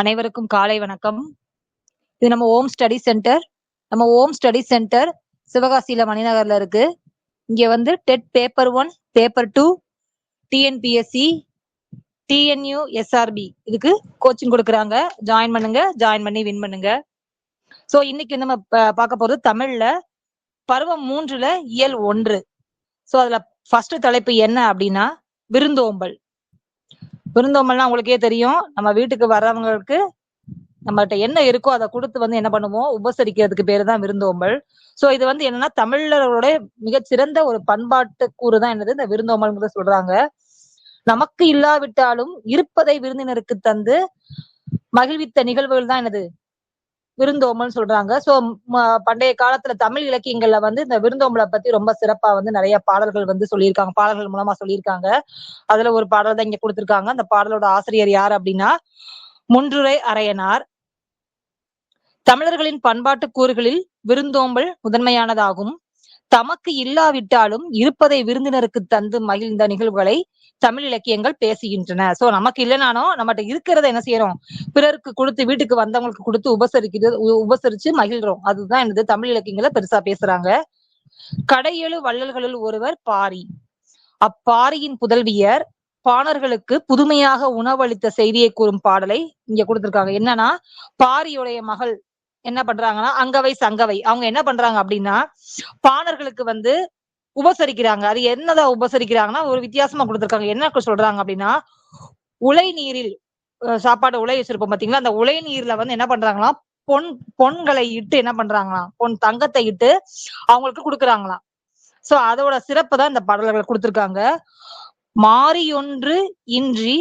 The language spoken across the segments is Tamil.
அனைவருக்கும் காலை வணக்கம். இது நம்ம ஓம் ஸ்டடி சென்டர். நம்ம ஓம் ஸ்டடி சென்டர் சிவகாசியில மணிநகர்ல இருக்கு. இங்க வந்து dead paper 1, paper 2, TNPSC, TNU, SRP இதுக்கு கோச்சிங் கொடுக்குறாங்க. ஜாயின் பண்ணுங்க, ஜாயின் பண்ணி வின் பண்ணுங்க. ஸோ இன்னைக்கு நம்ம பார்க்க போறது தமிழ்ல பருவம் 3ல இயல் 1. ஸோ அதுல ஃபர்ஸ்ட் தலைப்பு என்ன அப்படின்னா விருந்தோம்பல். விருந்தோம்பல்னா உங்களுக்கே தெரியும், நம்ம வீட்டுக்கு வர்றவங்களுக்கு நம்மகிட்ட என்ன இருக்கோ அதை கொடுத்து வந்து என்ன பண்ணுவோம், உபசரிக்கிறதுக்கு பேரு தான் விருந்தோம்பல். சோ இது வந்து என்னன்னா தமிழர்களுடைய மிகச்சிறந்த ஒரு பண்பாட்டு கூறு தான் என்னது இந்த விருந்தோம்பல்ங்கிறத சொல்றாங்க. நமக்கு இல்லாவிட்டாலும் இருப்பதை விருந்தினருக்கு தந்து மகிழ்வித்த நிகழ்வுகள் தான் என்னது விருந்தோம்பல் சொல்றாங்க. சோ பண்டைய காலத்துல தமிழ் இலக்கியங்கள்ல வந்து இந்த விருந்தோம்பலை பத்தி ரொம்ப சிறப்பா வந்து நிறைய பாடல்கள் வந்து சொல்லியிருக்காங்க, பாடல்கள் மூலமா சொல்லியிருக்காங்க. அதுல ஒரு பாடல் தான் இங்க கொடுத்திருக்காங்க. அந்த பாடலோட ஆசிரியர் யார் அப்படின்னா முன்றுரை அரையனார். தமிழர்களின் பண்பாட்டு கூறுகளில் விருந்தோம்பல் முதன்மையானதாகும். தமக்கு இல்லாவிட்டாலும் இருப்பதை விருந்தினருக்கு தந்து மகிழ்ந்த நிகழ்வுகளை தமிழ் இலக்கியங்கள் பேசுகின்றன. சோ நமக்கு இல்லைனாலும் நம்மகிட்ட இருக்கிறத என்ன செய்யறோம், பிறருக்கு கொடுத்து, வீட்டுக்கு வந்தவங்களுக்கு கொடுத்து உபசரிச்சு மகிழ்றோம். அதுதான் என்னது தமிழ் இலக்கியங்களை பெருசா பேசுறாங்க. கடையெழு வள்ளல்களுள் ஒருவர் பாரி. அப்பாரியின் புதல்வியர் பாணர்களுக்கு புதுமையாக உணவளித்த செய்தியை கூறும் பாடலை இங்க கொடுத்திருக்காங்க. என்னன்னா பாரியுடைய மகள் என்ன பண்றாங்கன்னா அங்கவை சங்கவை அவங்க என்ன பண்றாங்க அப்படின்னா பாணர்களுக்கு வந்து உபசரிக்கிறாங்க. அது என்னதான் உபசரிக்கிறாங்கன்னா ஒரு வித்தியாசமா கொடுத்திருக்காங்க. என்ன சொல்றாங்க அப்படின்னா உலை நீரில் சாப்பாடு உலை வச்சிருப்போம் பாத்தீங்களா, அந்த உலை நீர்ல வந்து என்ன பண்றாங்களாம், பொன்களை இட்டு என்ன பண்றாங்களாம், தங்கத்தை இட்டு அவங்களுக்கு கொடுக்குறாங்களாம். சோ அதோட சிறப்பு தான் இந்த பாடல்கள் கொடுத்திருக்காங்க. மாறியொன்று இன்றி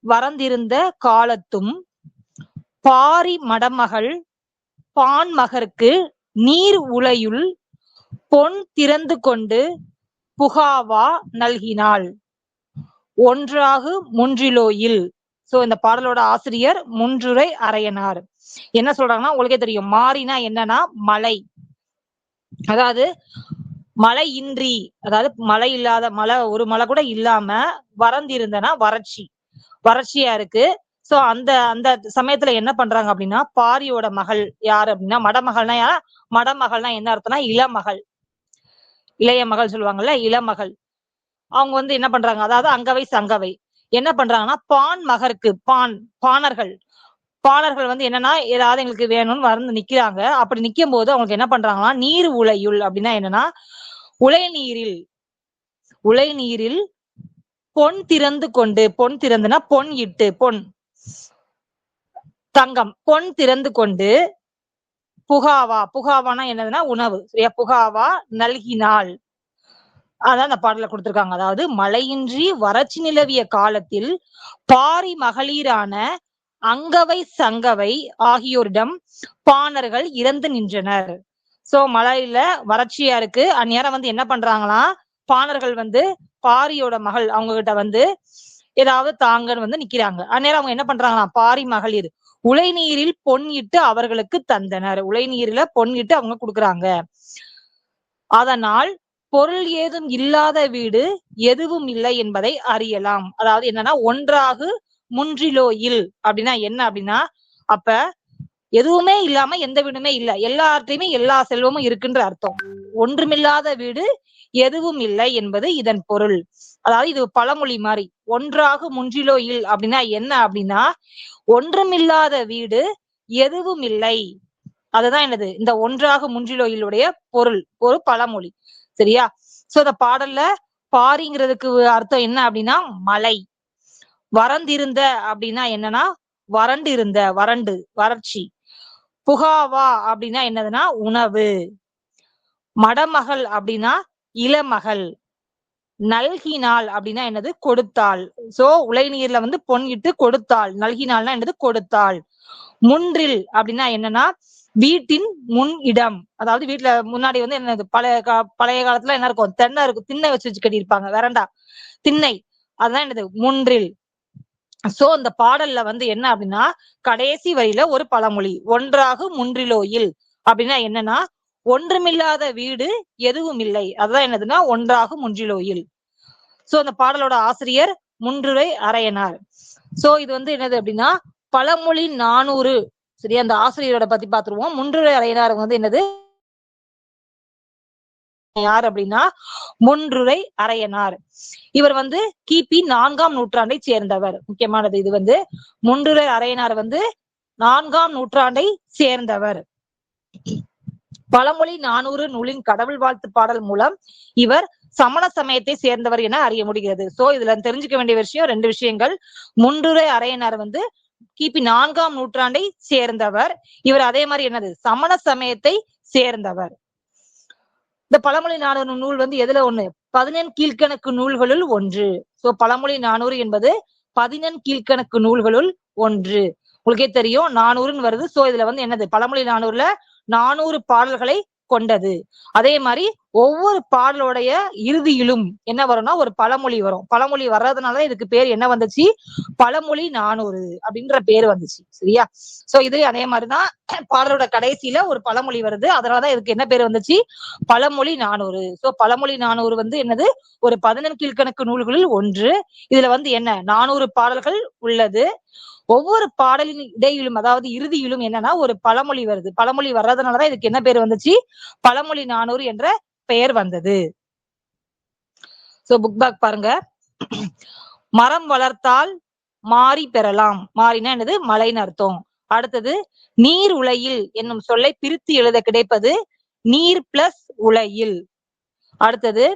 வரந்திருந்த காலத்தும் பாரி மடமகள் பான்மகற்கு நீர் உலையுள் பொன் திறந்து கொண்டு புகாவா நல்கினாள் ஒன்றாகு முன்றிலோயில். சோ இந்த பாடலோட ஆசிரியர் முன்றுரை அரையனார். என்ன சொல்றாங்கன்னா உங்களுக்கே தெரியும், மாறினா என்னன்னா மழை, அதாவது மழை இன்றி, அதாவது மழை இல்லாத, மழை ஒரு மழை கூட இல்லாம வறந்திருந்தனா வறட்சியா இருக்கு. சோ அந்த அந்த சமயத்துல என்ன பண்றாங்க அப்படின்னா பாரியோட மகள் யாரு அப்படின்னா மடமகள்னா யாரா, மடமகள்னா என்ன அர்த்தம்னா இளமகள், இளைய மகள் சொல்லுவாங்கல்ல, இளமகள். அவங்க வந்து என்ன பண்றாங்க, அதாவது அங்கவை சங்கவை என்ன பண்றாங்கன்னா பான் மகருக்கு, பாணர்கள் வந்து என்னன்னா ஏதாவது எங்களுக்கு வேணும்னு வந்து நிக்கிறாங்க. அப்படி நிக்கும் போது அவங்களுக்கு என்ன பண்றாங்கன்னா நீர் உலையுள் அப்படின்னா என்னன்னா உலை நீரில் பொன் திறந்து கொண்டு, பொன் திறந்துனா பொன் இட்டு, தங்கம், பொன் திறந்து கொண்டு புகாவானா என்னதுன்னா உணவு, சரியா, புகாவா நல்கினாள். அதான் அந்த பாடல கொடுத்திருக்காங்க. அதாவது மழையின்றி வறட்சி நிலவிய காலத்தில் பாரி மகளிரான அங்கவை சங்கவை ஆகியோரிடம் பாணர்கள் இறந்து நின்றனர். சோ மழையில வறட்சியா இருக்கு, அந்நேரம் வந்து என்ன பண்றாங்களாம், பாணர்கள் வந்து பாரியோட மகள் அவங்க கிட்ட வந்து ஏதாவது தாங்கன்னு வந்து நிக்கிறாங்க. அந்நேரம் அவங்க என்ன பண்றாங்களாம், பாரி மகளிர் உலை நீரில் பொன் இட்டு அவர்களுக்கு தந்தனர். உலை நீரில பொன் இட்டு அவங்க கொடுக்குறாங்க. அதனால் பொருள் ஏதும் இல்லாத வீடு எதுவும் இல்லை என்பதை அறியலாம். அதாவது என்னன்னா ஒன்றாகு முன்றிலோயில் அப்படின்னா என்ன அப்படின்னா, அப்ப எதுவுமே இல்லாம எந்த வீடுமே இல்ல, எல்லார்ட்டையுமே எல்லா செல்வமும் இருக்குன்ற அர்த்தம். ஒன்றுமில்லாத வீடு எதுவும் இல்லை என்பது இதன் பொருள். அதாவது இது பழமொழி மாதிரி. ஒன்றாகு முன்றிலோயில் அப்படின்னா என்ன அப்படின்னா ஒன்றுமில்லாத வீடு எதுவும் இல்லை. அதுதான் என்னது இந்த ஒன்றாக முன்றிலோயிலுடைய பொருள், ஒரு பழமொழி, சரியா. சோ இந்த பாடல்ல பாரிங்கிறதுக்கு அர்த்தம் என்ன அப்படின்னா மழை, வறந்திருந்த அப்படின்னா என்னன்னா வறண்டு இருந்த, வறட்சி, புகாவா அப்படின்னா என்னதுன்னா உணவு, மடமகள் அப்படின்னா இளமகள், நல்கினாள் அப்படின்னா என்னது கொடுத்தாள். சோ உலை நீர்ல வந்து பொன் இட்டு கொடுத்தாள், நல்கினாள்னா என்னது கொடுத்தாள். முன்றில் அப்படின்னா என்னன்னா வீட்டின் முன் இடம், அதாவது வீட்டுல முன்னாடி வந்து என்னது பழைய காலத்துல என்ன இருக்கும், தென்னை இருக்கும், திண்ணை வச்சு கட்டியிருப்பாங்க, வெரண்டா, திண்ணை, அதுதான் என்னது முன்றில். சோ இந்த பாடல்ல வந்து என்ன அப்படின்னா கடைசி வரியில ஒரு பழமொழி, ஒன்றாகு முன்றிலோயில் அப்படின்னா என்னன்னா ஒன்றுமில்லாத வீடு எதுவும் இல்லை, அதுதான் என்னதுன்னா ஒன்றாகு முன்றிலோயில். சோ அந்த பாடலோட ஆசிரியர் முன்றுரை அரையனார். சோ இது வந்து என்னது அப்படின்னா பழமொழி 400 சரியா, அந்த ஆசிரியரோட பத்தி பாத்துருவோம். முன்றுரை அறையினார் வந்து என்னது, யார் அப்படின்னா முன்றுரை அறையனார். இவர் வந்து கிபி 4ஆம் நூற்றாண்டை சேர்ந்தவர். முக்கியமானது இது வந்து முன்றுரை அறையனார் வந்து 4ஆம் நூற்றாண்டை சேர்ந்தவர். பழமொழி 400 நூலின் கடவுள் வாழ்த்து பாடல் மூலம் இவர் சமண சமயத்தை சேர்ந்தவர் என அறிய முடிகிறது. சோ இதுல தெரிஞ்சுக்க வேண்டிய விஷயம் 2 விஷயங்கள். முன்றுரை அறையனார் வந்து கிபி 4ஆம் நூற்றாண்டை சேர்ந்தவர். இவர் அதே மாதிரி என்னது, சமண சமயத்தை சேர்ந்தவர். இந்த பழமொழி 400 நூல் வந்து எதுல ஒண்ணு, 14 கீழ்கணக்கு நூல்களுள் ஒன்று. சோ பழமொழி 400 என்பது 14 கீழ்கணக்கு நூல்களுள் ஒன்று. உங்களுக்கே தெரியும் 400ன்னு வருது. சோ இதுல வந்து என்னது, பழமொழி 400ல 400 பாடல்களை கொண்டது. அதே மாதிரி ஒவ்வொரு பாடலுடைய இறுதியிலும் என்ன வரும்னா ஒரு பழமொழி வரும். பழமொழி வர்றதுனால இதுக்கு பேர் என்ன வந்துச்சு, பழமொழி 400 அப்படின்ற பேர் வந்துச்சு. சரியா, சோ இது அதே மாதிரிதான் பாடலோட கடைசியில ஒரு பழமொழி வருது. அதனாலதான் இதுக்கு என்ன பேர் வந்துச்சு, பழமொழி 400. சோ பழமொழி 400 வந்து என்னது, ஒரு 14 கீழ்கணக்கு நூல்களில் ஒன்று. இதுல வந்து என்ன 400 பாடல்கள் உள்ளது. ஒவ்வொரு பாடலின் இடையிலும் அதாவது இறுதியிலும் என்னன்னா ஒரு பழமொழி வருது. பழமொழி வர்றதுனாலதான் இதுக்கு என்ன பேர் வந்துச்சு, பழமொழி 400 என்ற பெயர் வந்தது. சோ புக் பேக் பாருங்க. மரம் வளர்த்தால் மாறி பெறலாம். மாறினா என்னது, மழைன்னு அர்த்தம். அடுத்தது நீர் உலையில் என்னும் சொல்லை பிரித்து எழுத கிடைப்பது நீர் பிளஸ் உலையில். அடுத்தது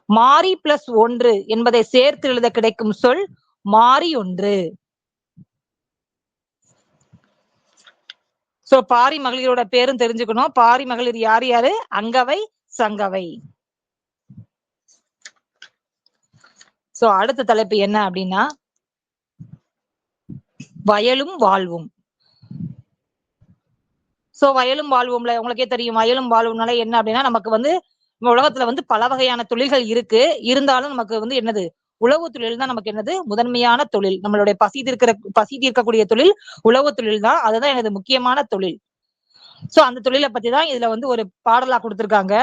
மாறி பிளஸ் ஒன்று என்பதை சேர்த்து எழுத கிடைக்கும் சொல் மாறி ஒன்று. சோ பாரி மகளிரோட பேரும் தெரிஞ்சுக்கணும். பாரி மகளிர் யார் யாரு, அங்கவை சங்கவை. சோ அடுத்த தலைப்பு என்ன அப்படின்னா வயலும் வாழ்வும். சோ வயலும் வாழ்வும்ல உங்களுக்கே தெரியும், வயலும் வாழ்வும்னால என்ன அப்படின்னா நமக்கு வந்து உலகத்துல வந்து பல வகையான தொழில்கள் இருக்கு. இருந்தாலும் நமக்கு வந்து என்னது, உழவு தொழில் தான் நமக்கு என்னது முதன்மையான தொழில். நம்மளுடைய பசி தீர்க்கக்கூடிய தொழில் உழவு தொழில் தான். அதுதான் எனது முக்கியமான தொழில். சோ அந்த தொழிலை பத்தி தான் இதுல வந்து ஒரு பாடலா கொடுத்திருக்காங்க.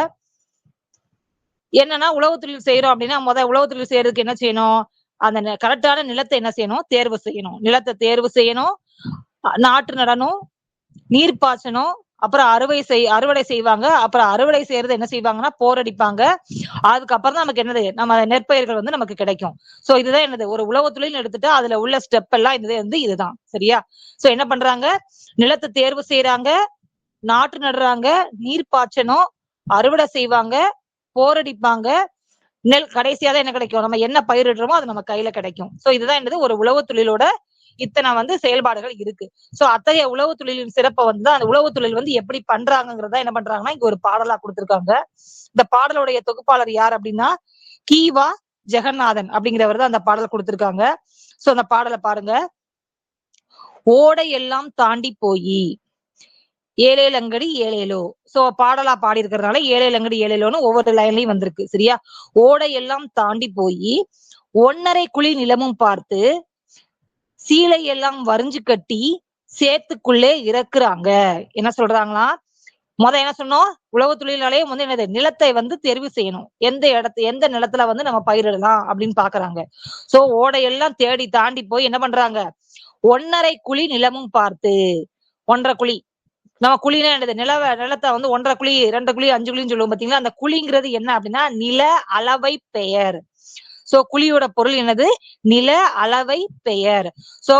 என்னன்னா உழவு தொழில் செய்யறோம் அப்படின்னா உழவு தொழில் செய்யறதுக்கு என்ன செய்யணும், அந்த கரெக்டான நிலத்தை என்ன செய்யணும், தேர்வு செய்யணும். நிலத்தை தேர்வு செய்யணும், நாற்று நடணும், நீர் பாய்ச்சணும், அப்புறம் அறுவடை செய்வாங்க. அப்புறம் அறுவடை செய்யறது என்ன செய்வாங்கன்னா போரடிப்பாங்க. அதுக்கப்புறம் தான் நமக்கு என்னது, நம்ம நெற்பயிர்கள் வந்து நமக்கு கிடைக்கும். சோ இதுதான் என்னது, ஒரு உழவு தொழில் எடுத்துட்டு அதுல உள்ள ஸ்டெப் எல்லாம் இது வந்து இதுதான். சரியா, சோ என்ன பண்றாங்க, நிலத்தை தேர்வு செய்யறாங்க, நாற்று நடுறாங்க, நீர் பாய்ச்சணும், அறுவடை செய்வாங்க, போரடிப்பாங்க, கடைசியா தான் என்ன கிடைக்கும், நம்ம என்ன பயிரிடுறோமோ அது நம்ம கையில கிடைக்கும். சோ இதுதான் என்னது, ஒரு உழவு தொழிலோட இத்தனை வந்து செயல்பாடுகள் இருக்கு. சோ அத்தகைய உழவு தொழிலின் சிறப்பை வந்து அந்த உழவு தொழில் வந்து எப்படி பண்றாங்கிறத என்ன பண்றாங்கன்னா இங்க ஒரு பாடலா கொடுத்திருக்காங்க. இந்த பாடலுடைய தொகுப்பாளர் யார் அப்படின்னா கீவா ஜெகநாதன் அப்படிங்கிறவர் தான் அந்த பாடல் கொடுத்திருக்காங்க. சோ அந்த பாடலை பாருங்க. ஓடை எல்லாம் தாண்டி போய் ஏழேலங்கடி ஏழேலோ. சோ பாடலா பாடி இருக்கிறதுனால ஏழேலங்கடி ஏழேலோன்னு ஒவ்வொரு லைன்லயும் வந்திருக்கு. சரியா, ஓடை எல்லாம் தாண்டி போய் 1.5 குழி நிலமும் பார்த்து சீலை எல்லாம் வரிஞ்சு கட்டி சேத்துக்குள்ளே இறக்குறாங்க. என்ன சொல்றாங்களா, என்ன சொன்னோம், உழவு தொழிலாலேயே வந்து என்னது, நிலத்தை வந்து தெரிவு செய்யணும். எந்த நிலத்துல வந்து நம்ம பயிரிடலாம் அப்படின்னு பாக்குறாங்க. சோ ஓடையெல்லாம் தேடி தாண்டி போய் என்ன பண்றாங்க, 1.5 குழி நிலமும் பார்த்து. 1.5 குழி, நம்ம குழினா என்னது, நிலத்தை வந்து 1.5 குழி 2 குழி 5 குழின்னு சொல்லுவோம் பாத்தீங்களா. அந்த குழிங்கிறது என்ன அப்படின்னா நில அளவை பெயர். சோ குழியோட பொருள் என்னது, நில அளவை பெயர். சோ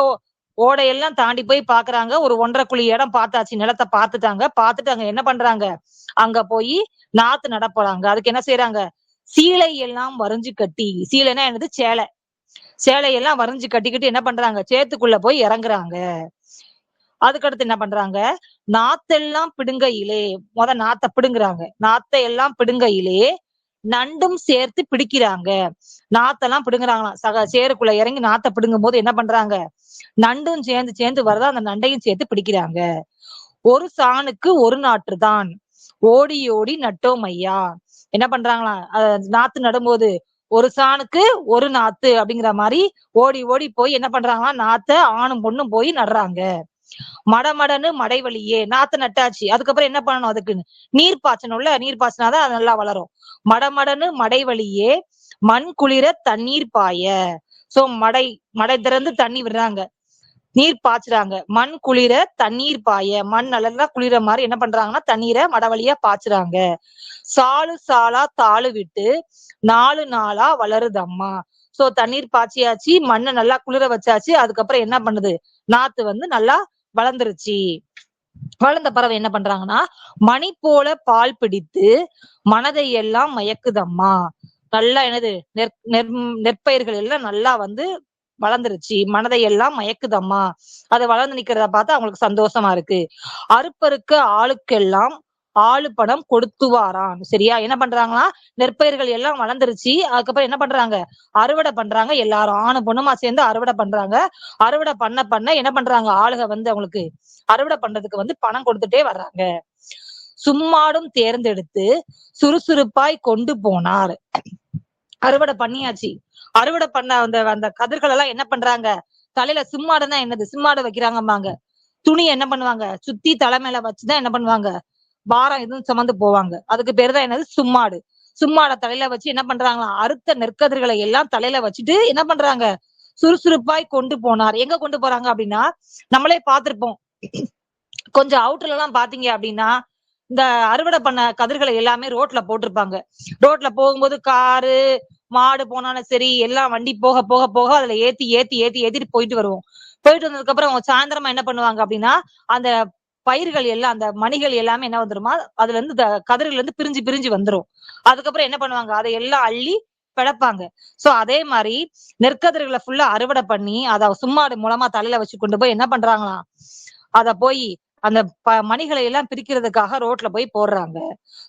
ஓடையெல்லாம் தாண்டி போய் பாக்குறாங்க, ஒரு 1.5 குழி இடம் பார்த்தாச்சு, நிலத்தை பார்த்துட்டு அங்க என்ன பண்றாங்க, அங்க போய் நாத்து நட போறாங்க. அதுக்கு என்ன செய்யறாங்க, சீலை எல்லாம் வரைஞ்சு கட்டி, சீலைன்னா என்னது, சேலையெல்லாம் வரைஞ்சு கட்டிக்கிட்டு என்ன பண்றாங்க, சேத்துக்குள்ள போய் இறங்குறாங்க. அதுக்கடுத்து என்ன பண்றாங்க, நாத்தெல்லாம் பிடுங்கையிலே, நாத்தை பிடுங்குறாங்க, நாத்தை எல்லாம் பிடுங்கையிலே நண்டும் சேர்த்து பிடிக்கிறாங்க. நாத்தெல்லாம் பிடுங்குறாங்களாம், சேருக்குள்ள இறங்கி நாத்தை பிடுங்கும் போது என்ன பண்றாங்க, நண்டும் சேர்ந்து வரதா, அந்த நண்டையும் சேர்த்து பிடிக்கிறாங்க. ஒரு சாணுக்கு ஒரு நாற்று தான், ஓடி ஓடி நட்டோம் ஐயா. என்ன பண்றாங்களா, நாத்து நடும்போது ஒரு சாணுக்கு ஒரு நாத்து அப்படிங்கிற மாதிரி ஓடி ஓடி போய் என்ன பண்றாங்களா, நாத்தை ஆணும் பொண்ணும் போய் நடுறாங்க. மடமடன்னு மடைவழியே, நாத்து நட்டாச்சு, அதுக்கப்புறம் என்ன பண்ணணும், அதுக்கு நீர் பாய்ச்சணும்ல, நீர் பாய்ச்சினாதான் அது நல்லா வளரும். மடமடன்னு மடைவழியே மண் குளிர தண்ணீர் பாய. சோ மடை திறந்து தண்ணி விடுறாங்க. நீர் பாய்ச்சுறாங்க. மண் குளிர தண்ணீர் பாய, மண் நல்லா குளிர மாதிரி என்ன பண்றாங்கன்னா தண்ணீரை மட வழியா பாய்ச்சுறாங்க. சாலு சாலா தாளு விட்டு 4 நாளா வளருதம்மா. சோ தண்ணீர் பாய்ச்சியாச்சு, மண்ணை நல்லா குளிர வச்சாச்சு. அதுக்கப்புறம் என்ன பண்ணுது, நாத்து வந்து நல்லா வளர்ந்துருச்சு. வளர்ந்த பறவை என்ன பண்றாங்கன்னா மணி போல பால் பிடித்து மனதை எல்லாம் மயக்குதம்மா. நல்லா என்னது நெற்பயிர்கள் எல்லாம் நல்லா வந்து வளர்ந்துருச்சு, மனதை எல்லாம் மயக்குதம்மா. அது வளர்ந்து நிக்கிறத பார்த்தா அவங்களுக்கு சந்தோஷமா இருக்கு. அறுப்பறுக்க ஆளுக்கெல்லாம் ஆளு பணம் கொடுத்துவாராம். சரியா, என்ன பண்றாங்கன்னா நெற்பயிர்கள் எல்லாம் வளர்ந்துருச்சு. அதுக்கப்புறம் என்ன பண்றாங்க, அறுவடை பண்றாங்க. எல்லாரும் ஆணு பொண்ணுமா சேர்ந்து அறுவடை பண்றாங்க. அறுவடை பண்ண பண்ண என்ன பண்றாங்க, ஆளுக வந்து அவங்களுக்கு அறுவடை பண்றதுக்கு வந்து பணம் கொடுத்துட்டே வர்றாங்க. சும்மாடும் தேர்ந்தெடுத்து சுறுசுறுப்பாய் கொண்டு போனார். அறுவடை பண்ணியாச்சு. அறுவடை பண்ண அந்த அந்த கதிர்கள் எல்லாம் என்ன பண்றாங்க, தலையில சிம்மாடுன்னா என்னது, சிம்மாடு வைக்கிறாங்கம்பாங்க. துணி என்ன பண்ணுவாங்க, சுத்தி தலைமையில வச்சுதான் என்ன பண்ணுவாங்க, பாரம் எதுவும் சுமந்து போவாங்க. அதுக்கு பேரு தான் என்னது, சும்மாடு. சும்மாட தலையில வச்சு என்ன பண்றாங்களாம், அறுத்த நெற்கதிர்களை எல்லாம் தலையில வச்சுட்டு என்ன பண்றாங்க, சுறுசுறுப்பாய் கொண்டு போனார். எங்க கொண்டு போறாங்க அப்படின்னா, நம்மளே பார்த்திருப்போம். கொஞ்சம் அவுட்டர்ல எல்லாம் பாத்தீங்க அப்படின்னா இந்த அறுவடை பண்ண கதிர்களை எல்லாமே ரோட்ல போட்டிருப்பாங்க. ரோட்ல போகும்போது காரு மாடு போனாலும் சரி, எல்லாம் வண்டி போக போக போக அதுல ஏத்தி ஏத்தி ஏத்தி ஏத்திட்டு போயிட்டு வருவோம். போயிட்டு வந்ததுக்கு அப்புறம் அவங்க சாயந்தரமா என்ன பண்ணுவாங்க அப்படின்னா, அந்த பயிர்கள் எல்லாம் அந்த மணிகள் எல்லாமே என்ன வந்துருமா, அதுல இருந்து கதிர்கள் இருந்து பிரிஞ்சு பிரிஞ்சு வந்துரும். அதுக்கப்புறம் என்ன பண்ணுவாங்க, அதை எல்லாம் அள்ளி பிளப்பாங்க. சோ அதே மாதிரி நெற்கதிர்களை ஃபுல்லா அறுவடை பண்ணி அத சும்மாடு மூலமா தலையில வச்சு கொண்டு போய் என்ன பண்றாங்களாம், அத போய் அந்த மணிகளை எல்லாம் பிரிக்கிறதுக்காக ரோட்ல போய் போடுறாங்க.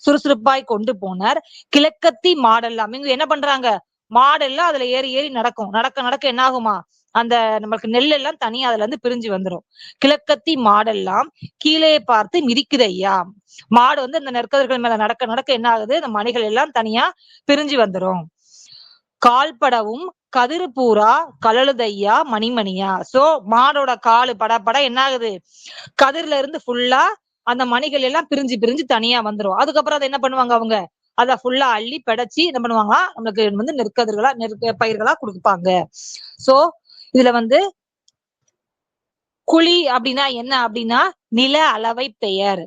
சுறுசுறுப்பாய் கொண்டு போனார். கிழக்கத்தி மாடெல்லாம் இங்க என்ன பண்றாங்க, மாடெல்லாம் அதுல ஏறி ஏறி நடக்கும். நடக்க நடக்க என்ன ஆகுமா, அந்த நம்மளுக்கு நெல் எல்லாம் தனியா அதுல இருந்து பிரிஞ்சு வந்துரும். கிழக்கத்தி மாடெல்லாம் கீழே பார்த்து மிதிக்குதையா. மாடு வந்து அந்த நெற்கதிர்கள் மேல நடக்க நடக்க என்ன ஆகுது, அந்த மணிகள் எல்லாம் தனியா பிரிஞ்சு வந்துரும். கால்படவும் கதிரு பூரா கலழுதையா மணிமணியா. சோ மாடோட காலு பட பட என்ன ஆகுது, கதிர்ல இருந்து ஃபுல்லா அந்த மணிகள் எல்லாம் பிரிஞ்சு பிரிஞ்சு தனியா வந்துரும். அதுக்கப்புறம் அதை என்ன பண்ணுவாங்க, அவங்க அத ஃபுல்லா அள்ளி படைச்சு என்ன பண்ணுவாங்களா, நமக்கு வந்து நெற்கதிர்களா பயிர்களா கொடுப்பாங்க. சோ இதுல வந்து குழி அப்படின்னா என்ன அப்படின்னா நில அளவை பெயர்.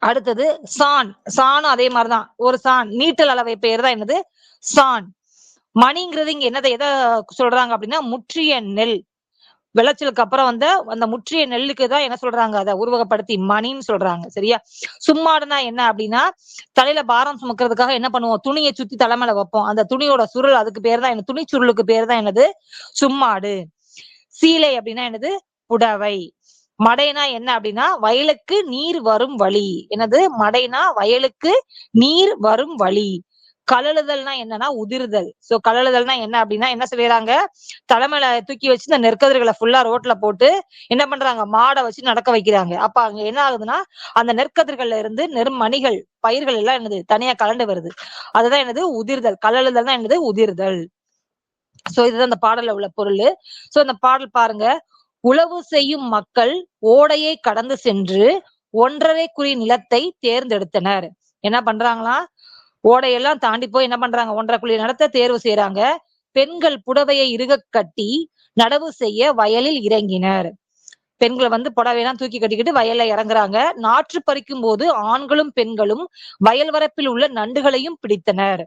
அடுத்தது சான், சானும் அதே மாதிரிதான் ஒரு சான், நீட்டல் அளவை பெயர் தான் என்னது, சான். மணிங்கிறது இங்க என்னதை எதை சொல்றாங்க அப்படின்னா முற்றிய நெல். விளைச்சலுக்கு அப்புறம் வந்து அந்த முற்றிய நெல்லுக்கு தான் என்ன சொல்றாங்க, அதை உருவகப்படுத்தி மணின்னு சொல்றாங்க. சரியா, சும்மாடுனா என்ன அப்படின்னா தலையில பாரம் சுமக்கிறதுக்காக என்ன பண்ணுவோம், துணியை சுத்தி தலைமையில வைப்போம். அந்த துணியோட சுருள், அதுக்கு பேர் தான் என்ன, துணி சுருளுக்கு பேர் தான் என்னது, சும்மாடு. சீலை அப்படின்னா என்னது, புடவை. மடைனா என்ன அப்படின்னா வயலுக்கு நீர் வரும் வழி. என்னது மடைனா வயலுக்கு நீர் வரும் வழி. கழலுதல்னா என்னன்னா உதிர்தல். சோ கழலுதல்னா என்ன அப்படின்னா என்ன செய்யறாங்க, தலைமையில தூக்கி வச்சு இந்த நெற்கதிர்களை ஃபுல்லா ரோட்ல போட்டு என்ன பண்றாங்க, மாடை வச்சு நடக்க வைக்கிறாங்க. அப்ப அங்க என்ன ஆகுதுன்னா அந்த நெற்கதிர்கள்ல இருந்து நெற்மணிகள் பயிர்கள் எல்லாம் என்னது தனியா கலண்டு வருது. அதுதான் என்னது உதிர்தல். கழலுதல் தான் என்னது உதிர்தல். சோ இதுதான் அந்த பாடல்ல உள்ள பொருள். சோ இந்த பாடல் பாருங்க, உழவு செய்யும் மக்கள் ஓடையை கடந்து சென்று 1.5 குறி நிலத்தை தேர்ந்தெடுத்தனர். என்ன பண்றாங்களா, ஓடையெல்லாம் தாண்டி போய் என்ன பண்றாங்க, 1.5 குழி நிலத்தை தேர்வு செய்யறாங்க. பெண்கள் புடவையை இறுக கட்டி நடவு செய்ய வயலில் இறங்கினர். பெண்களை வந்து புடவையெல்லாம் தூக்கி கட்டிக்கிட்டு வயல்ல இறங்குறாங்க. நாற்று பறிக்கும் போது ஆண்களும் பெண்களும் வயல் வரப்பில் உள்ள நண்டுகளையும் பிடித்தனர்.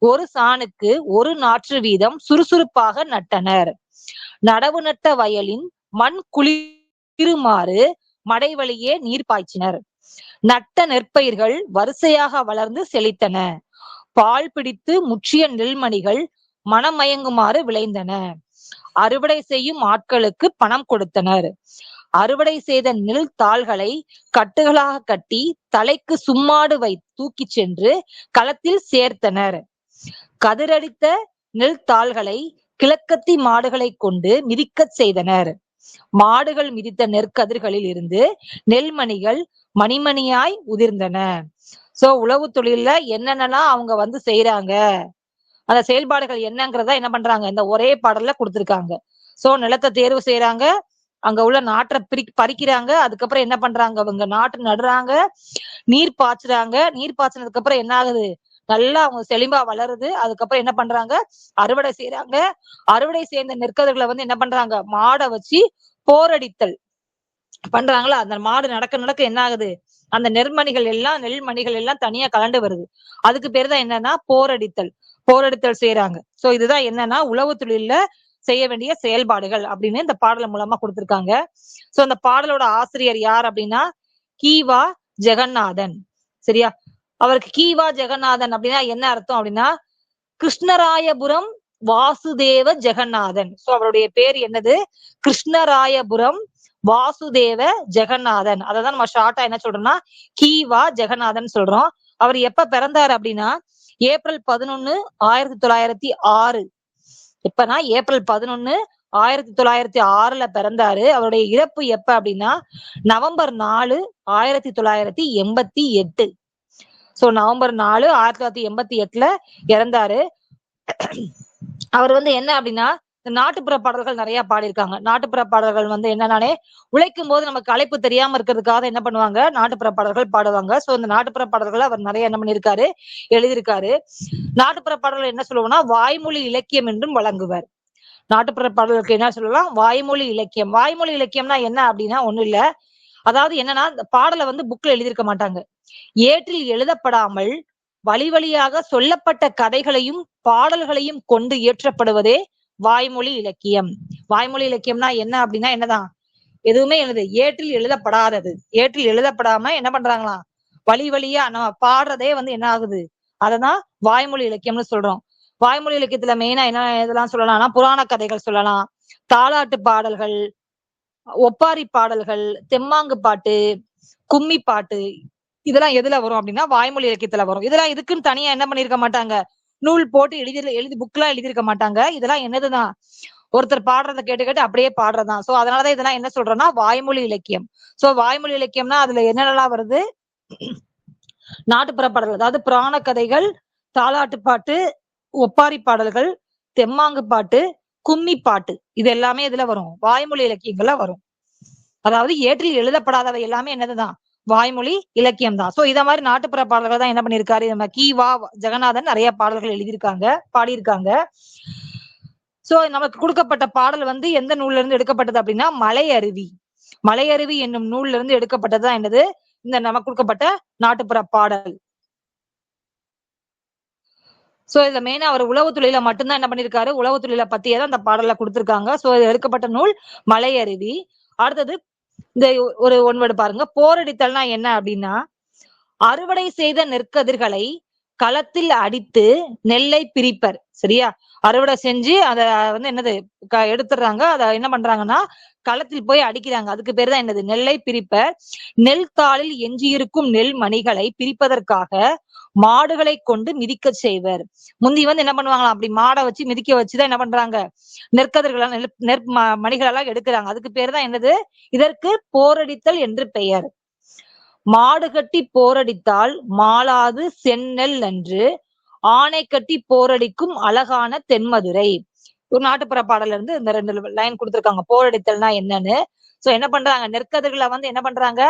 ஒரு சாணுக்கு ஒரு நாற்று வீதம் சுறுசுறுப்பாக நட்டனர். நடவு நட்ட வயலின் மண் குளிருமாறு மடை வழியே நீர் பாய்ச்சினர். நட்ட நெற்பயிர்கள் வரிசையாக வளர்ந்து செழித்தன. பால் பிடித்து முற்றிய நெல்மணிகள் மனமயங்குமாறு விளைந்தன. அறுவடை செய்யும் ஆட்களுக்கு பணம் கொடுத்தனர். அறுவடை செய்த நெல் தாள்களை கட்டுகளாக கட்டி தலைக்கு சும்மாடு தூக்கி சென்று களத்தில் சேர்த்தனர். கதிரடித்த நெல் தாள்களை கிழக்கத்தி மாடுகளை கொண்டு மிதிக்க செய்தனர். மாடுகள் மிதித்த நெற்கதிர்களில் இருந்து நெல்மணிகள் மணிமணியாய் உதிர்ந்தன. சோ உழவு தொழில்ல என்னென்னலாம் அவங்க வந்து செய்யறாங்க, அந்த செயல்பாடுகள் என்னங்கிறத என்ன பண்றாங்க இந்த ஒரே பாடல்ல கொடுத்திருக்காங்க. சோ நிலத்தை தேர்வு செய்யறாங்க, அங்க உள்ள நாற்றை பறிக்கிறாங்க. அதுக்கப்புறம் என்ன பண்றாங்க, அவங்க நாட்டு நடுறாங்க, நீர் பாய்ச்சுறாங்க. நீர் பாய்ச்சினதுக்கு அப்புறம் என்ன ஆகுது, நல்லா அவங்க செழிம்பா வளருது. அதுக்கப்புறம் என்ன பண்றாங்க, அறுவடை செய்யறாங்க. அறுவடை செய்த நெற்கதிர்களை வந்து என்ன பண்றாங்க, மாடை வச்சு போரடித்தல் பண்றாங்களா. அந்த மாடு நடக்க நடக்க என்ன ஆகுது, அந்த நெல்மணிகள் எல்லாம் தனியா கலண்டு வருது. அதுக்கு பேரு தான் என்னன்னா போரடித்தல். போரடித்தல் செய்யறாங்க. சோ இதுதான் என்னன்னா உழவு தொழில்ல செய்ய வேண்டிய செயல்பாடுகள் அப்படின்னு இந்த பாடல் மூலமா கொடுத்திருக்காங்க. சோ அந்த பாடலோட ஆசிரியர் யார் அப்படின்னா கீவா ஜெகநாதன். சரியா? அவருக்கு கீவா ஜெகநாதன் அப்படின்னா என்ன அர்த்தம் அப்படின்னா கிருஷ்ணராயபுரம் வாசுதேவ ஜெகநாதன். சோ அவருடைய பேர் என்னது, கிருஷ்ணராயபுரம் வாசுதேவ ஜெகநாதன். அததான் நம்ம ஷார்ட்டா என்ன சொல்றோம்னா கீவா ஜெகநாதன் சொல்றோம். அவர் எப்ப பிறந்தாரு அப்படின்னா ஏப்ரல் 11 1906. எப்பனா ஏப்ரல் 11 1906 பிறந்தாரு. அவருடைய இறப்பு எப்ப அப்படின்னா நவம்பர் 4 1988. So November 4 1988 இறந்தாரு. அவர் வந்து என்ன அப்படின்னா நாட்டுப்புற பாடல்கள் நிறைய பாடியிருக்காங்க. நாட்டுப்புற பாடல்கள் வந்து என்னன்னாலே உழைக்கும் போது நமக்கு அழைப்பு தெரியாம இருக்கிறதுக்காக என்ன பண்ணுவாங்க, நாட்டுப்புற பாடல்கள் பாடுவாங்க. சோ இந்த நாட்டுப்புற பாடல்கள் அவர் நிறைய என்ன பண்ணியிருக்காரு, எழுதியிருக்காரு. நாட்டுப்புற பாடல்கள் என்ன சொல்லுவோம்னா வாய்மொழி இலக்கியம் என்றும் வழங்குவர். நாட்டுப்புற பாடல்களுக்கு என்ன சொல்லலாம், வாய்மொழி இலக்கியம். வாய்மொழி இலக்கியம்னா என்ன அப்படின்னா ஒண்ணும் இல்ல, அதாவது என்னன்னா இந்த பாடலை வந்து புக்ல எழுதியிருக்க மாட்டாங்க. ஏட்டில் எழுதப்படாமல் வழி வழியாக சொல்லப்பட்ட கதைகளையும் பாடல்களையும் கொண்டு இயற்றப்படுவதே வாய்மொழி இலக்கியம். வாய்மொழி இலக்கியம்னா என்ன அப்படின்னா என்னதான், எதுவுமே ஏட்டில் எழுதப்படாதது. ஏட்டில் எழுதப்படாம என்ன பண்றாங்களாம், வழி வழியா நம்ம பாடுறதே வந்து என்ன ஆகுது, அததான் வாய்மொழி இலக்கியம்னு சொல்றோம். வாய்மொழி இலக்கியத்துல மெயினா என்ன இதெல்லாம் சொல்லலாம்னா புராண கதைகள் சொல்லலாம், தாலாட்டு பாடல்கள், ஒப்பாரி பாடல்கள், தெம்மாங்கு பாட்டு, கும்மி பாட்டு, இதெல்லாம் எதுல வரும் அப்படின்னா வாய்மொழி இலக்கியத்துல வரும். இதெல்லாம் இதுக்குன்னு தனியா என்ன பண்ணிருக்க மாட்டாங்க, நூல் போட்டு எழுதி புக்லாம் எழுதியிருக்க மாட்டாங்க. இதெல்லாம் என்னதுதான் ஒருத்தர் பாடுறத கேட்டு கேட்டு அப்படியே பாடுறதுதான். சோ அதனாலதான் இதெல்லாம் என்ன சொல்றோம்னா வாய்மொழி இலக்கியம். சோ வாய்மொழி இலக்கியம்னா அதுல என்னென்னலாம் வருது, நாட்டுப்புற பாடல்கள் அதாவது புராண கதைகள், தாலாட்டு பாட்டு, ஒப்பாரி பாடல்கள், தெம்மாங்கு பாட்டு, கும்மி பாட்டு, இது எல்லாமே இதுல வரும், வாய்மொழி இலக்கியங்கள்ல வரும். அதாவது ஏற்றில் எழுதப்படாதவை எல்லாமே என்னதுதான் வாய்மொழி இலக்கியம் தான். சோ இத மாதிரி நாட்டுப்புற பாடல்கள் தான் என்ன பண்ணிருக்காரு நம்ம கீவா ஜெகநாதன் நிறைய பாடல்கள் எழுதியிருக்காங்க, பாடியிருக்காங்க. சோ நமக்கு கொடுக்கப்பட்ட பாடல் வந்து எந்த நூல்ல இருந்து எடுக்கப்பட்டது அப்படின்னா மலை அருவி. மலை அருவி என்னும் நூல்ல இருந்து எடுக்கப்பட்டதுதான் என்னது இந்த நமக்கு கொடுக்கப்பட்ட நாட்டுப்புற பாடல். சோ இதுல மெயினா அவர் உழவு தொழில மட்டும்தான் என்ன பண்ணிருக்காரு, உழவு தொழில பத்தியே தான் அந்த பாடல்ல கொடுத்திருக்காங்க. சோ இது எடுக்கப்பட்ட நூல் மலை அருவி. அடுத்தது இந்த ஒரு ஒன்வேர்டு பாருங்க, போரடித்தல்னா என்ன அப்படின்னா அறுவடை செய்த நெற்கதிர்களை களத்தில் அடித்து நெல்லை பிரிப்பர். சரியா? அறுவடை செஞ்சு அத வந்து என்னது எடுத்துடுறாங்க. அத என்ன பண்றாங்கன்னா களத்தில் போய் அடிக்கிறாங்க. அதுக்கு பேர் தான் என்னது நெல்லை பிரிப்பர். நெல் தாளில் எஞ்சியிருக்கும் நெல் மணிகளை பிரிப்பதற்காக மாடுகளை கொண்டு மிதிக்க செய்வர். முந்தி வந்து என்ன பண்ணுவாங்களா, அப்படி மாடை வச்சு மிதிக்க வச்சுதான் என்ன பண்றாங்க நெற்கதிர்கள் மணிகள் எல்லாம் எடுக்கிறாங்க. அதுக்கு பேர் தான் என்னது, இதற்கு போரடித்தல் என்று பெயர். மாடு கட்டி போரடித்தால் மாளாது செந்நெல் நன்று ஆணை கட்டி போரடிக்கும் அழகான தென்மதுரை. ஒரு நாட்டுப்புற பாடல இருந்து இந்த 2 லைன் கொடுத்திருக்காங்க, போரடித்தல்னா என்னன்னு. சோ என்ன பண்றாங்க, நெற்கதிர்களை வந்து என்ன பண்றாங்க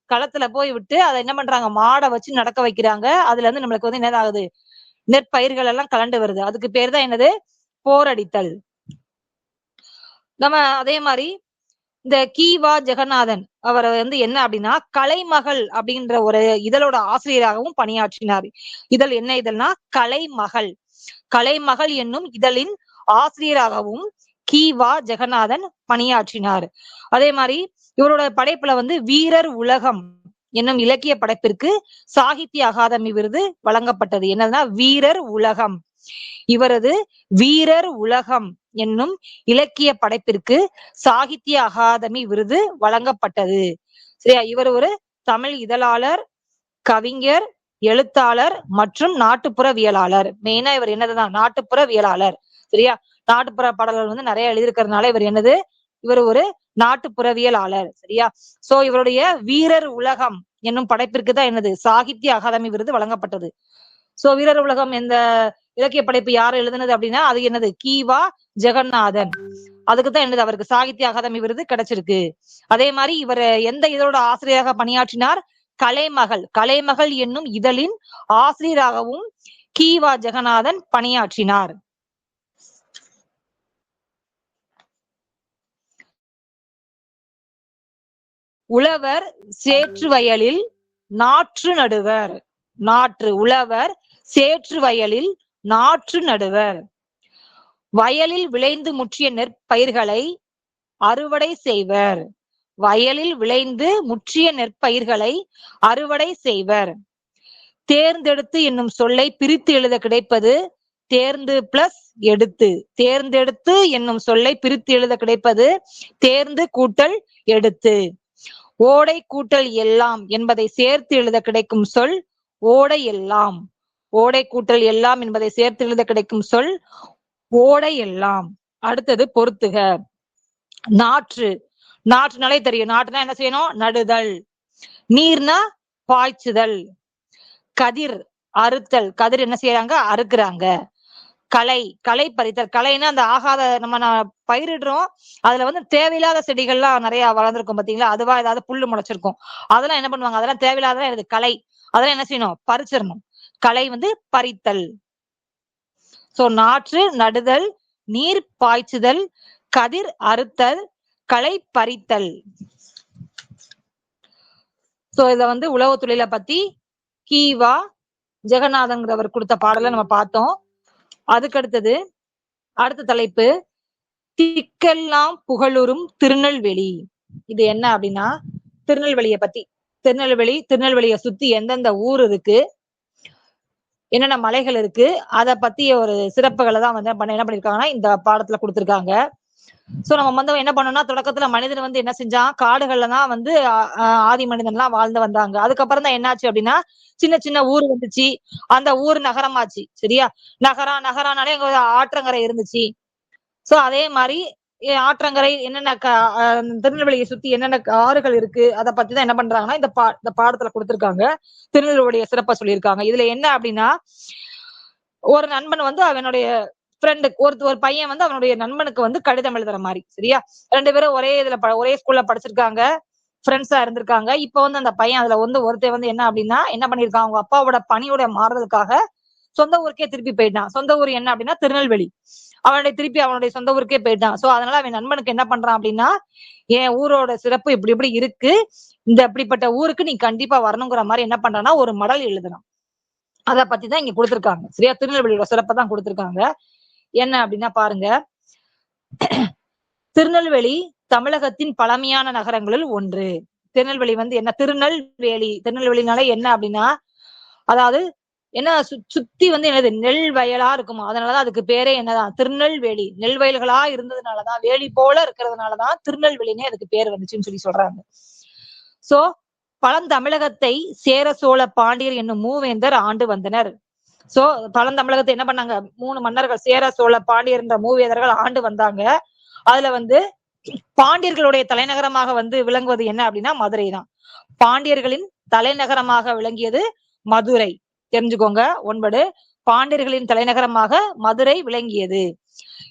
களத்துல போய் விட்டு அதை என்ன பண்றாங்க மாடை வச்சு நடக்க வைக்கிறாங்க. அதுல இருந்து நம்மளுக்கு வந்து என்ன ஆகுது, நெற்பயிர்கள் எல்லாம் கலண்டு வருது. அதுக்கு பேர் தான் என்னது, போரடித்தல். நம்ம அதே மாதிரி இந்த கீவா ஜெகநாதன் அவர் வந்து என்ன அப்படின்னா கலைமகள் அப்படின்ற ஒரு இதழோட ஆசிரியராகவும் பணியாற்றினார். இதழ் என்ன இதழ்னா கலைமகள். கலைமகள் என்னும் இதழின் ஆசிரியராகவும் கீவா ஜெகநாதன் பணியாற்றினார். அதே மாதிரி இவரோட படைப்புல வந்து வீரர் உலகம் என்னும் இலக்கிய படைப்பிற்கு சாகித்ய அகாதமி விருது வழங்கப்பட்டது. என்னதுன்னா வீரர் உலகம். இவரது வீரர் உலகம் என்னும் இலக்கிய படைப்பிற்கு சாகித்ய அகாதமி விருது வழங்கப்பட்டது. சரியா? இவர் ஒரு தமிழ் இதழாளர், கவிஞர், எழுத்தாளர் மற்றும் நாட்டுப்புறவியலாளர். மெயினா இவர் என்னதுதான் நாட்டுப்புறவியலாளர். சரியா? நாட்டுப்புற பாடல்கள் வந்து நிறைய எழுதியிருக்கிறதுனால இவர் என்னது, இவர் ஒரு நாட்டுப்புறவியலாளர். சரியா? சோ இவருடைய வீரர் உலகம் என்னும் படைப்பிற்கு தான் என்னது சாகித்ய அகாதமி விருது வழங்கப்பட்டது. சோ வீரர் உலகம் எந்த இலக்கிய படைப்பு யார் எழுதுனது அப்படின்னா அது என்னது கீவா ஜெகநாதன். அதுக்குதான் என்னது அவருக்கு சாகித்ய அகாதமி விருது கிடைச்சிருக்கு. அதே மாதிரி இவர் எந்த இதழோட ஆசிரியராக பணியாற்றினார், கலைமகள். கலைமகள் என்னும் இதழின் ஆசிரியராகவும் கி.வா. ஜெகநாதன் பணியாற்றினார். உழவர் சேற்று வயலில் நாற்று நடுவர். நாற்று, உழவர் சேற்று வயலில் நாற்று நடுவர். வயலில் விளைந்து முற்றிய நெற்பயிர்களை அறுவடை செய்வர். வயலில் விளைந்து முற்றிய நெற்பயிர்களை அறுவடை செய்வர். தேர்ந்தெடுத்து என்னும் சொல்லை பிரித்து எழுத கிடைப்பது தேர்ந்து பிளஸ் எடுத்து. தேர்ந்தெடுத்து என்னும் சொல்லை பிரித்து எழுத கிடைப்பது தேர்ந்து கூட்டல் எடுத்து. ஓடை கூட்டல் எல்லாம் என்பதை சேர்த்து எழுத கிடைக்கும் சொல் ஓடை எல்லாம். ஓடை கூட்டல் எல்லாம் என்பதை சேர்த்து எழுத கிடைக்கும் சொல் ஓடை எல்லாம். அடுத்தது பொறுத்துக. நாற்று. நாற்றுனாலே தெரியும். நாற்றுனா என்ன செய்யணும்? நடுதல். நீர்னா பாய்ச்சுதல். கதிர், அறுத்தல். கதிர் என்ன செய்யறாங்க? அறுக்குறாங்க. களை, களை பறித்தல். களைன்னா அந்த ஆகாத, நம்ம பயிரிடுறோம், அதுல வந்து தேவையில்லாத செடிகள்லாம் நிறைய வளர்ந்துருக்கும் பாத்தீங்களா, அதுவா ஏதாவது புல்லு முளைச்சிருக்கும், அதெல்லாம் என்ன பண்ணுவாங்க? அதெல்லாம் தேவையில்லாததான் எனக்கு களை. அதெல்லாம் என்ன செய்யணும்? பறிச்சிடணும். களை வந்து பறித்தல். சோ நாற்று நடுதல், நீர் பாய்ச்சுதல், கதிர் அறுத்தல், களை பறித்தல். சோ இத வந்து உழவு தொழிலை பத்தி கி.வா. ஜெகநாதன்ங்கிறவர் கொடுத்த பாடலை நம்ம பார்த்தோம். அதுக்கடுத்தது அடுத்த தலைப்பு திக்கெல்லாம் புகழுறும் திருநெல்வேலி. இது என்ன அப்படின்னா திருநெல்வேலியை பத்தி. திருநெல்வேலியை சுத்தி எந்தெந்த ஊர் இருக்கு, என்னென்ன மலைகள் இருக்கு, அதை பத்திய ஒரு சிறப்புகளை தான் வந்து என்ன பண்ணிருக்காங்கன்னா இந்த பாடத்துல கொடுத்திருக்காங்க. சோ நம்ம வந்து என்ன பண்ணோம்னா, தொடக்கத்துல மனிதன் வந்து என்ன செஞ்சான்? காடுகள்ல தான் வந்து ஆதி மனிதன் எல்லாம் வாழ்ந்து வந்தாங்க. அதுக்கப்புறம் தான் என்னாச்சு அப்படின்னா சின்ன சின்ன ஊர் வந்துச்சு. அந்த ஊர் நகரமாச்சு. சரியா? நகரானாலே எங்க ஆற்றங்கரை இருந்துச்சு. சோ அதே மாதிரி ஆற்றங்கரை என்னென்ன திருநெல்வேலியை சுத்தி என்னென்ன ஆறுகள் இருக்கு, அதை பத்தி தான் என்ன பண்றாங்கன்னா இந்த பாடத்துல கொடுத்திருக்காங்க. திருநெல்வேலிய சிறப்பா சொல்லியிருக்காங்க. இதுல என்ன அப்படின்னா, ஒரு நண்பன் வந்து அவனுடைய ஃப்ரெண்டுக்கு ஒரு பையன் வந்து அவனுடைய நண்பனுக்கு வந்து கடிதம் எழுதுற மாதிரி. சரியா? 2 பேரும் ஒரே ஸ்கூல்ல படிச்சிருக்காங்க, ஃப்ரெண்ட்ஸா இருந்திருக்காங்க. இப்ப வந்து அந்த பையன் அதுல வந்து ஒருத்தர் வந்து என்ன அப்படின்னா என்ன பண்ணிருக்கான், அவங்க அப்பாவோட பணியோட மாறுறதுக்காக சொந்த ஊருக்கே திருப்பி போயிட்டான். சொந்த ஊர் என்ன அப்படின்னா திருநெல்வேலி. அவனுடைய சொந்த ஊருக்கே போயிட்டான். சோ அதனால அவன் நண்பனுக்கு என்ன பண்றான் அப்படின்னா, என் ஊரோட சிறப்பு இப்படி இப்படி இருக்கு, இந்த இப்படிப்பட்ட ஊருக்கு நீ கண்டிப்பா வரணுங்கிற மாதிரி என்ன பண்றான்னா ஒரு மடல் எழுதுறான். அதை பத்தி தான் இங்க கொடுத்திருக்காங்க. சரியா? திருநெல்வேலியோட சிறப்பை தான் கொடுத்திருக்காங்க. என்ன அப்படின்னா பாருங்க, திருநெல்வேலி தமிழகத்தின் பழமையான நகரங்களில் ஒன்று. திருநெல்வேலி வந்து என்ன? திருநெல்வேலினால என்ன அப்படின்னா, அதாவது என்ன சுத்தி வந்து என்னது? நெல் வயலா இருக்குமா, அதனாலதான் அதுக்கு பேரே என்னதான் திருநெல்வேலி. நெல் வயல்களா இருந்ததுனாலதான், வேலி போல இருக்கிறதுனாலதான் திருநெல்வேலினே அதுக்கு பேர் வந்துச்சுன்னு சொல்லி சொல்றாங்க. சோ பழந்தமிழகத்தை சேர சோழ பாண்டியர் என்னும் மூவேந்தர் ஆண்டு வந்தனர். சோ பழந்தமிழகத்தை என்ன பண்ணாங்க? 3 மன்னர்கள், சேர சோழ பாண்டியர் என்ற மூவேந்தர்கள் ஆண்டு வந்தாங்க. அதுல வந்து பாண்டியர்களுடைய தலைநகரமாக வந்து விளங்குவது என்ன அப்படின்னா மதுரை தான். பாண்டியர்களின் தலைநகரமாக விளங்கியது மதுரை. தெரிஞ்சுக்கோங்க. 9 பாண்டியர்களின் தலைநகரமாக மதுரை விளங்கியது.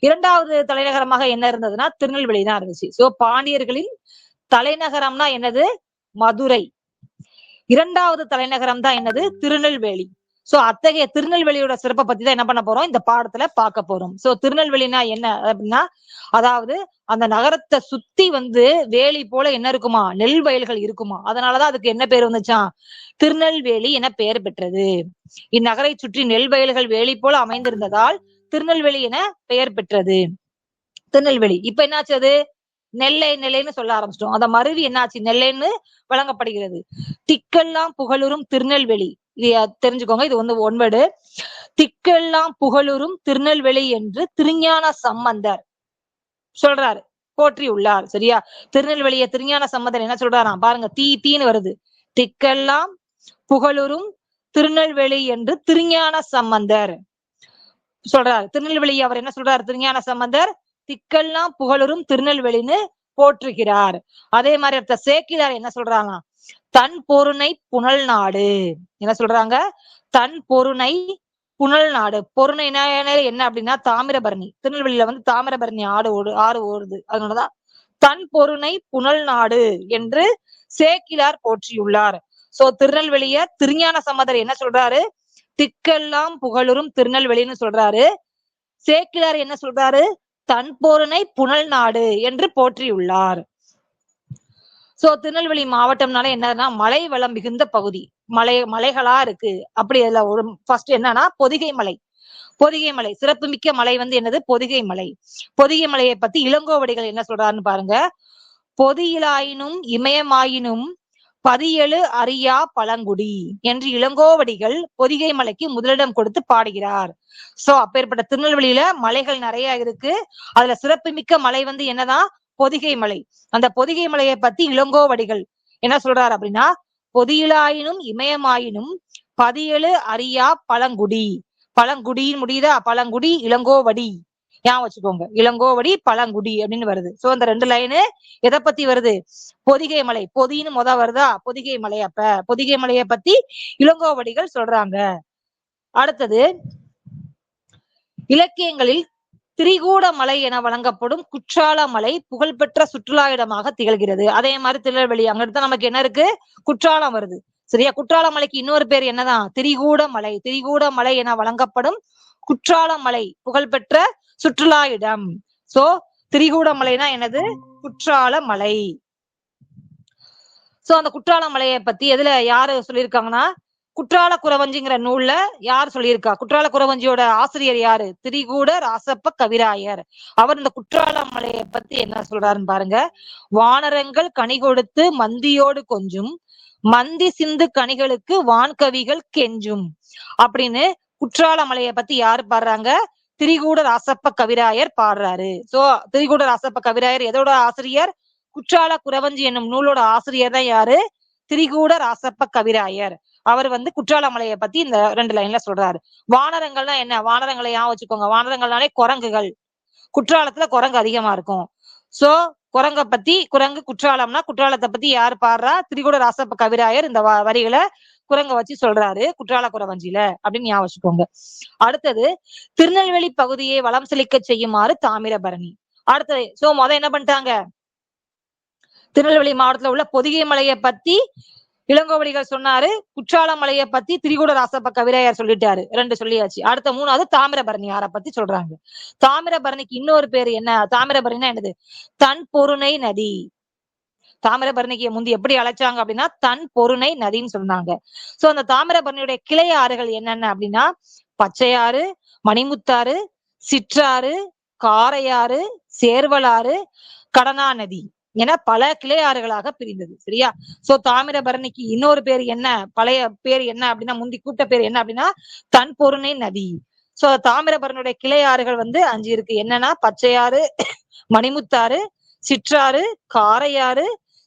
2வது தலைநகரமாக என்ன இருந்ததுன்னா திருநெல்வேலி தான் இருந்துச்சு. சோ பாண்டியர்களின் தலைநகரம்னா என்னது? மதுரை. 2வது தலைநகரம் தான் என்னது? திருநெல்வேலி. சோ அத்தகைய திருநெல்வேலியோட சிறப்பை பத்தி தான் என்ன பண்ண போறோம்? இந்த பாடத்துல பார்க்க போறோம். சோ திருநெல்வேலினா என்ன அப்படின்னா, அதாவது அந்த நகரத்தை சுத்தி வந்து வேலி போல என்ன இருக்குமா? நெல் வயல்கள் இருக்குமா. அதனாலதான் அதுக்கு என்ன பேர் வந்துச்சான்? திருநெல்வேலி என பெயர் பெற்றது. இந்நகரை சுற்றி நெல் வயல்கள் வேலி போல அமைந்திருந்ததால் திருநெல்வேலி என பெயர் பெற்றது. திருநெல்வேலி இப்ப என்னாச்சு? அது நெல்லைன்னு சொல்ல ஆரம்பிச்சிட்டோம். அந்த மருவி என்னாச்சு? நெல்லைன்னு வழங்கப்படுகிறது. திக்கெல்லாம் புகழுறும் திருநெல்வேலி. இது தெரிஞ்சுக்கோங்க. இது வந்து 9. திக்கெல்லாம் புகழுறும் திருநெல்வேலி என்று திருஞான சம்பந்தர் சொல்றாரு, போற்றி உள்ளார். சரியா? திருநெல்வேலிய திருஞான சம்பந்தர் என்ன சொல்றாராம் பாருங்க. தீன்னு வருது. திக்கெல்லாம் புகழுறும் திருநெல்வேலி என்று திருஞான சம்பந்தர் சொல்றாரு. திருநெல்வேலி அவர் என்ன சொல்றாரு? திருஞான சம்பந்தர் திக்கெல்லாம் புகழுறும் திருநெல்வேலின்னு போற்றுகிறார். அதே மாதிரி அடுத்த சேக்கிழார் என்ன சொல்றாங்க? தன் பொருணை புனல் நாடு. என்ன சொல்றாங்க? தன் பொருணை புனல் நாடு. பொருணை என்ன அப்படின்னா தாமிரபரணி. திருநெல்வேலியில வந்து தாமிரபரணி ஆறு ஓடுது. அதனாலதான் தன் பொருணை புனல் நாடு என்று சேக்கிழார் போற்றியுள்ளார். சோ திருநெல்வேலிய திருஞான சம்பந்தர் என்ன சொல்றாரு? திக்கெல்லாம் புகழுறும் திருநெல்வேலின்னு சொல்றாரு. சேக்கிழார் என்ன சொல்றாரு? தன் பொருணை புனல் நாடு என்று போற்றியுள்ளார். சோ திருநெல்வேலி மாவட்டம்னால என்னன்னா மலை வளம் மிகுந்த பகுதி, மலைகளா இருக்கு. அப்படி அதுல ஒரு ஃபர்ஸ்ட் என்னன்னா பொதிகை மலை. பொதிகை மலை சிறப்புமிக்க மலை வந்து என்னது? பொதிகை மலை. பொதிகை மலையை பத்தி இளங்கோவடிகள் என்ன சொல்றாருன்னு பாருங்க. பொதியிலாயினும் இமயமாயினும் பதியெழு அறியா பழங்குடி என்று இளங்கோவடிகள் பொதிகை மலைக்கு முதலிடம் கொடுத்து பாடுகிறார். சோ அப்பேற்பட்ட திருநெல்வேலியில மலைகள் நிறைய இருக்கு. அதுல சிறப்புமிக்க மலை வந்து என்னதான்? பொதிகை மலை. அந்த பொதிகை மலையை பத்தி இளங்கோவடிகள் என்ன சொல்றாரு அப்படின்னா, பொதியிலாயினும் இமயமாயினும் பதியெழு அறியா பழங்குடி. பழங்குடின்னு முடியுதா? பழங்குடி இளங்கோவடி ஞாபகம் வச்சுக்கோங்க. இளங்கோவடி பழங்குடி அப்படின்னு வருது. சோ அந்த 2 லைனு எதை பத்தி வருது? பொதிகை மலை. பொதின்னு வருதா? பொதிகை மலை. அப்ப பொதிகை மலையை பத்தி இளங்கோவடிகள் சொல்றாங்க. அடுத்தது, இலக்கியங்களில் திரிகூட மலை என வழங்கப்படும் குற்றால மலை புகழ்பெற்ற சுற்றுலா இடமாக திகழ்கிறது. அதே மாதிரி திருநெல்வேலி அங்கிட்ட நமக்கு என்ன இருக்கு? குற்றாலம் வருது. சரியா? குற்றால மலைக்கு இன்னொரு பேர் என்னதான்? திரிகூட மலை. திரிகூட மலை என வழங்கப்படும் குற்றால மலை புகழ்பெற்ற சுற்றுலா இடம். சோ திரிகூட மலைனா என்னது? குற்றால மலை. சோ அந்த குற்றால மலையை பத்தி எதுல யாரு சொல்லியிருக்காங்கன்னா, குற்றால குறவஞ்சிங்கிற நூல்ல யார் சொல்லியிருக்கா? குற்றால குறவஞ்சியோட ஆசிரியர் யாரு? திரிகூட ராசப்ப கவிராயர். அவர் இந்த குற்றால மலையை பத்தி என்ன சொல்றாருன்னு பாருங்க. வானரங்கள் கனி கொடுத்து மந்தியோடு கொஞ்சும், மந்தி சிந்து கனிகளுக்கு வான்கவிகள் கெஞ்சும் அப்படின்னு குற்றால மலையை பத்தி யாரு பாடுறாங்க? திரிகூட ராசப்ப கவிராயர் பாடுறாரு. சோ திரிகூட ராசப்ப கவிராயர் எதோட ஆசிரியர்? குற்றால குறவஞ்சி என்னும் நூலோட ஆசிரியர் தான் யாரு? திரிகூட ராசப்ப கவிராயர். அவர் வந்து குற்றால மலையை பத்தி இந்த 2 லைன்ல சொல்றாரு. வானரங்கள்னா என்ன? வானரங்களை ஞாபகம் வச்சுக்கோங்க. வானரங்கள்னாலே குரங்குகள். குற்றாலத்துல குரங்கு அதிகமா இருக்கும். சோ குரங்க பத்தி, குரங்கு குற்றாலம்னா குற்றாலத்தை பத்தி யாரு பாடுறா? திரிகூட ராசப்ப கவிராயர் இந்த வரிகளை குரங்க வச்சு சொல்றாரு குற்றால குறவஞ்சியில அப்படின்னு ஞாபகம் வச்சுக்கோங்க. அடுத்தது, திருநெல்வேலி பகுதியை வளம் செழிக்க செய்யுமாறு தாமிரபரணி. அடுத்தது, சோ என்ன பண்ணிட்டாங்க? திருநெல்வேலி மாவட்டத்துல உள்ள பொதிகை மலையை பத்தி இளங்கோவடிகள் சொன்னாரு. குற்றால மலையை பத்தி திரிகூட ராசப்ப கவிராயர் சொல்லிட்டாரு. 2 சொல்லியாச்சு. அடுத்த 3வது தாமிரபரணி யாரை பத்தி சொல்றாங்க. தாமிரபரணிக்கு இன்னொரு பேரு என்ன? தாமிரபரணினா என்னது? தன் பொருணை நதி. தாமிரபரணிக்கு முந்தி எப்படி அழைச்சாங்க அப்படின்னா தன் பொருணை நதின்னு சொன்னாங்க. சோ அந்த தாமிரபரணியுடைய கிளை ஆறுகள் என்னென்ன அப்படின்னா பச்சையாறு, மணிமுத்தாறு, சிற்றாறு, காரையாறு, சேர்வலாறு, கடனா நதி என பல கிளை ஆறுகளாக பிரிந்தது. சரியா? சோ தாமிரபரணிக்கு இன்னொரு பேர் என்ன? பழைய பேர் என்ன அப்படின்னா, முந்தி கூட்ட பேர் என்ன அப்படின்னா தன் பொருணை நதி. சோ தாமிரபரணியுடைய கிளை ஆறுகள் வந்து 5 இருக்கு. என்னன்னா பச்சையாறு, மணிமுத்தாறு, சிற்றாறு, காரையாறு,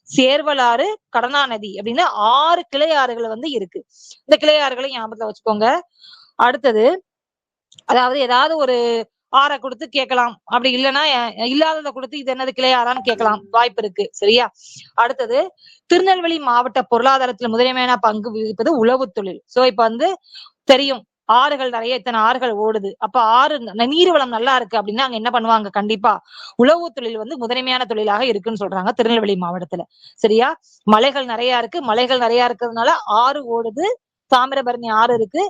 சேர்வலாறு, கடனா நதி அப்படின்னு 6 கிளை ஆறுகள் வந்து இருக்கு. இந்த கிளை ஆறுகளை ஞாபகத்துல வச்சுக்கோங்க. அடுத்தது, அதாவது ஏதாவது ஒரு ஆறை கொடுத்து கேட்கலாம். அப்படி இல்லைன்னா இல்லாததை கொடுத்து இது என்னது கிளை ஆறான்னு கேட்கலாம். வாய்ப்பு இருக்கு. சரியா? அடுத்தது, திருநெல்வேலி மாவட்ட பொருளாதாரத்துல முதன்மையான பங்கு வகிப்பது உழவு தொழில். சோ இப்ப வந்து தெரியும் ஆறுகள் நிறைய, இத்தனை ஆறுகள் ஓடுது. அப்ப ஆறு நீர்வளம் நல்லா இருக்கு அப்படின்னா அங்க என்ன பண்ணுவாங்க? கண்டிப்பா உழவு தொழில் வந்து முதன்மையான தொழிலாக இருக்குன்னு சொல்றாங்க திருநெல்வேலி மாவட்டத்துல. சரியா? மலைகள் நிறைய இருக்கு. மலைகள் நிறைய இருக்கிறதுனால ஆறு ஓடுது. தாமிரபரணி ஆறு இருக்கு.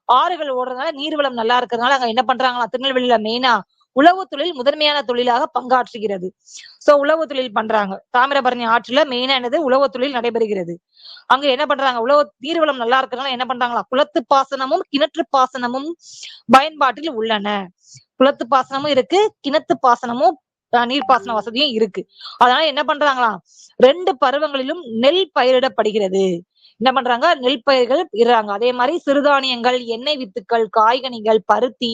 ஆறுகள் ஓடுறதுனால நீர்வளம் நல்லா இருக்கிறதுனால அங்க என்ன பண்றாங்களா? திருநெல்வேலியில மெயினா உழவு தொழில் முதன்மையான தொழிலாக பங்காற்றுகிறது. சோ உழவு தொழில் பண்றாங்க. தாமிரபரணி ஆற்றுல மெயினா என்னது? உழவு தொழில் நடைபெறுகிறது. அங்க என்ன பண்றாங்க? நீர்வளம் நல்லா இருக்கிறதுனால என்ன பண்றாங்களா? குளத்து பாசனமும் கிணற்று பாசனமும் பயன்பாட்டில் உள்ளன. குளத்து பாசனமும் இருக்கு, கிணத்து பாசனமும் நீர்ப்பாசன வசதியும் இருக்கு. அதனால என்ன பண்றாங்களாம்? 2 பருவங்களிலும் நெல் பயிரிடப்படுகிறது. என்ன பண்றாங்க? நெல் பயிர்கள் இடுறாங்க. அதே மாதிரி சிறுதானியங்கள், எண்ணெய் வித்துக்கள், காய்கனிகள், பருத்தி,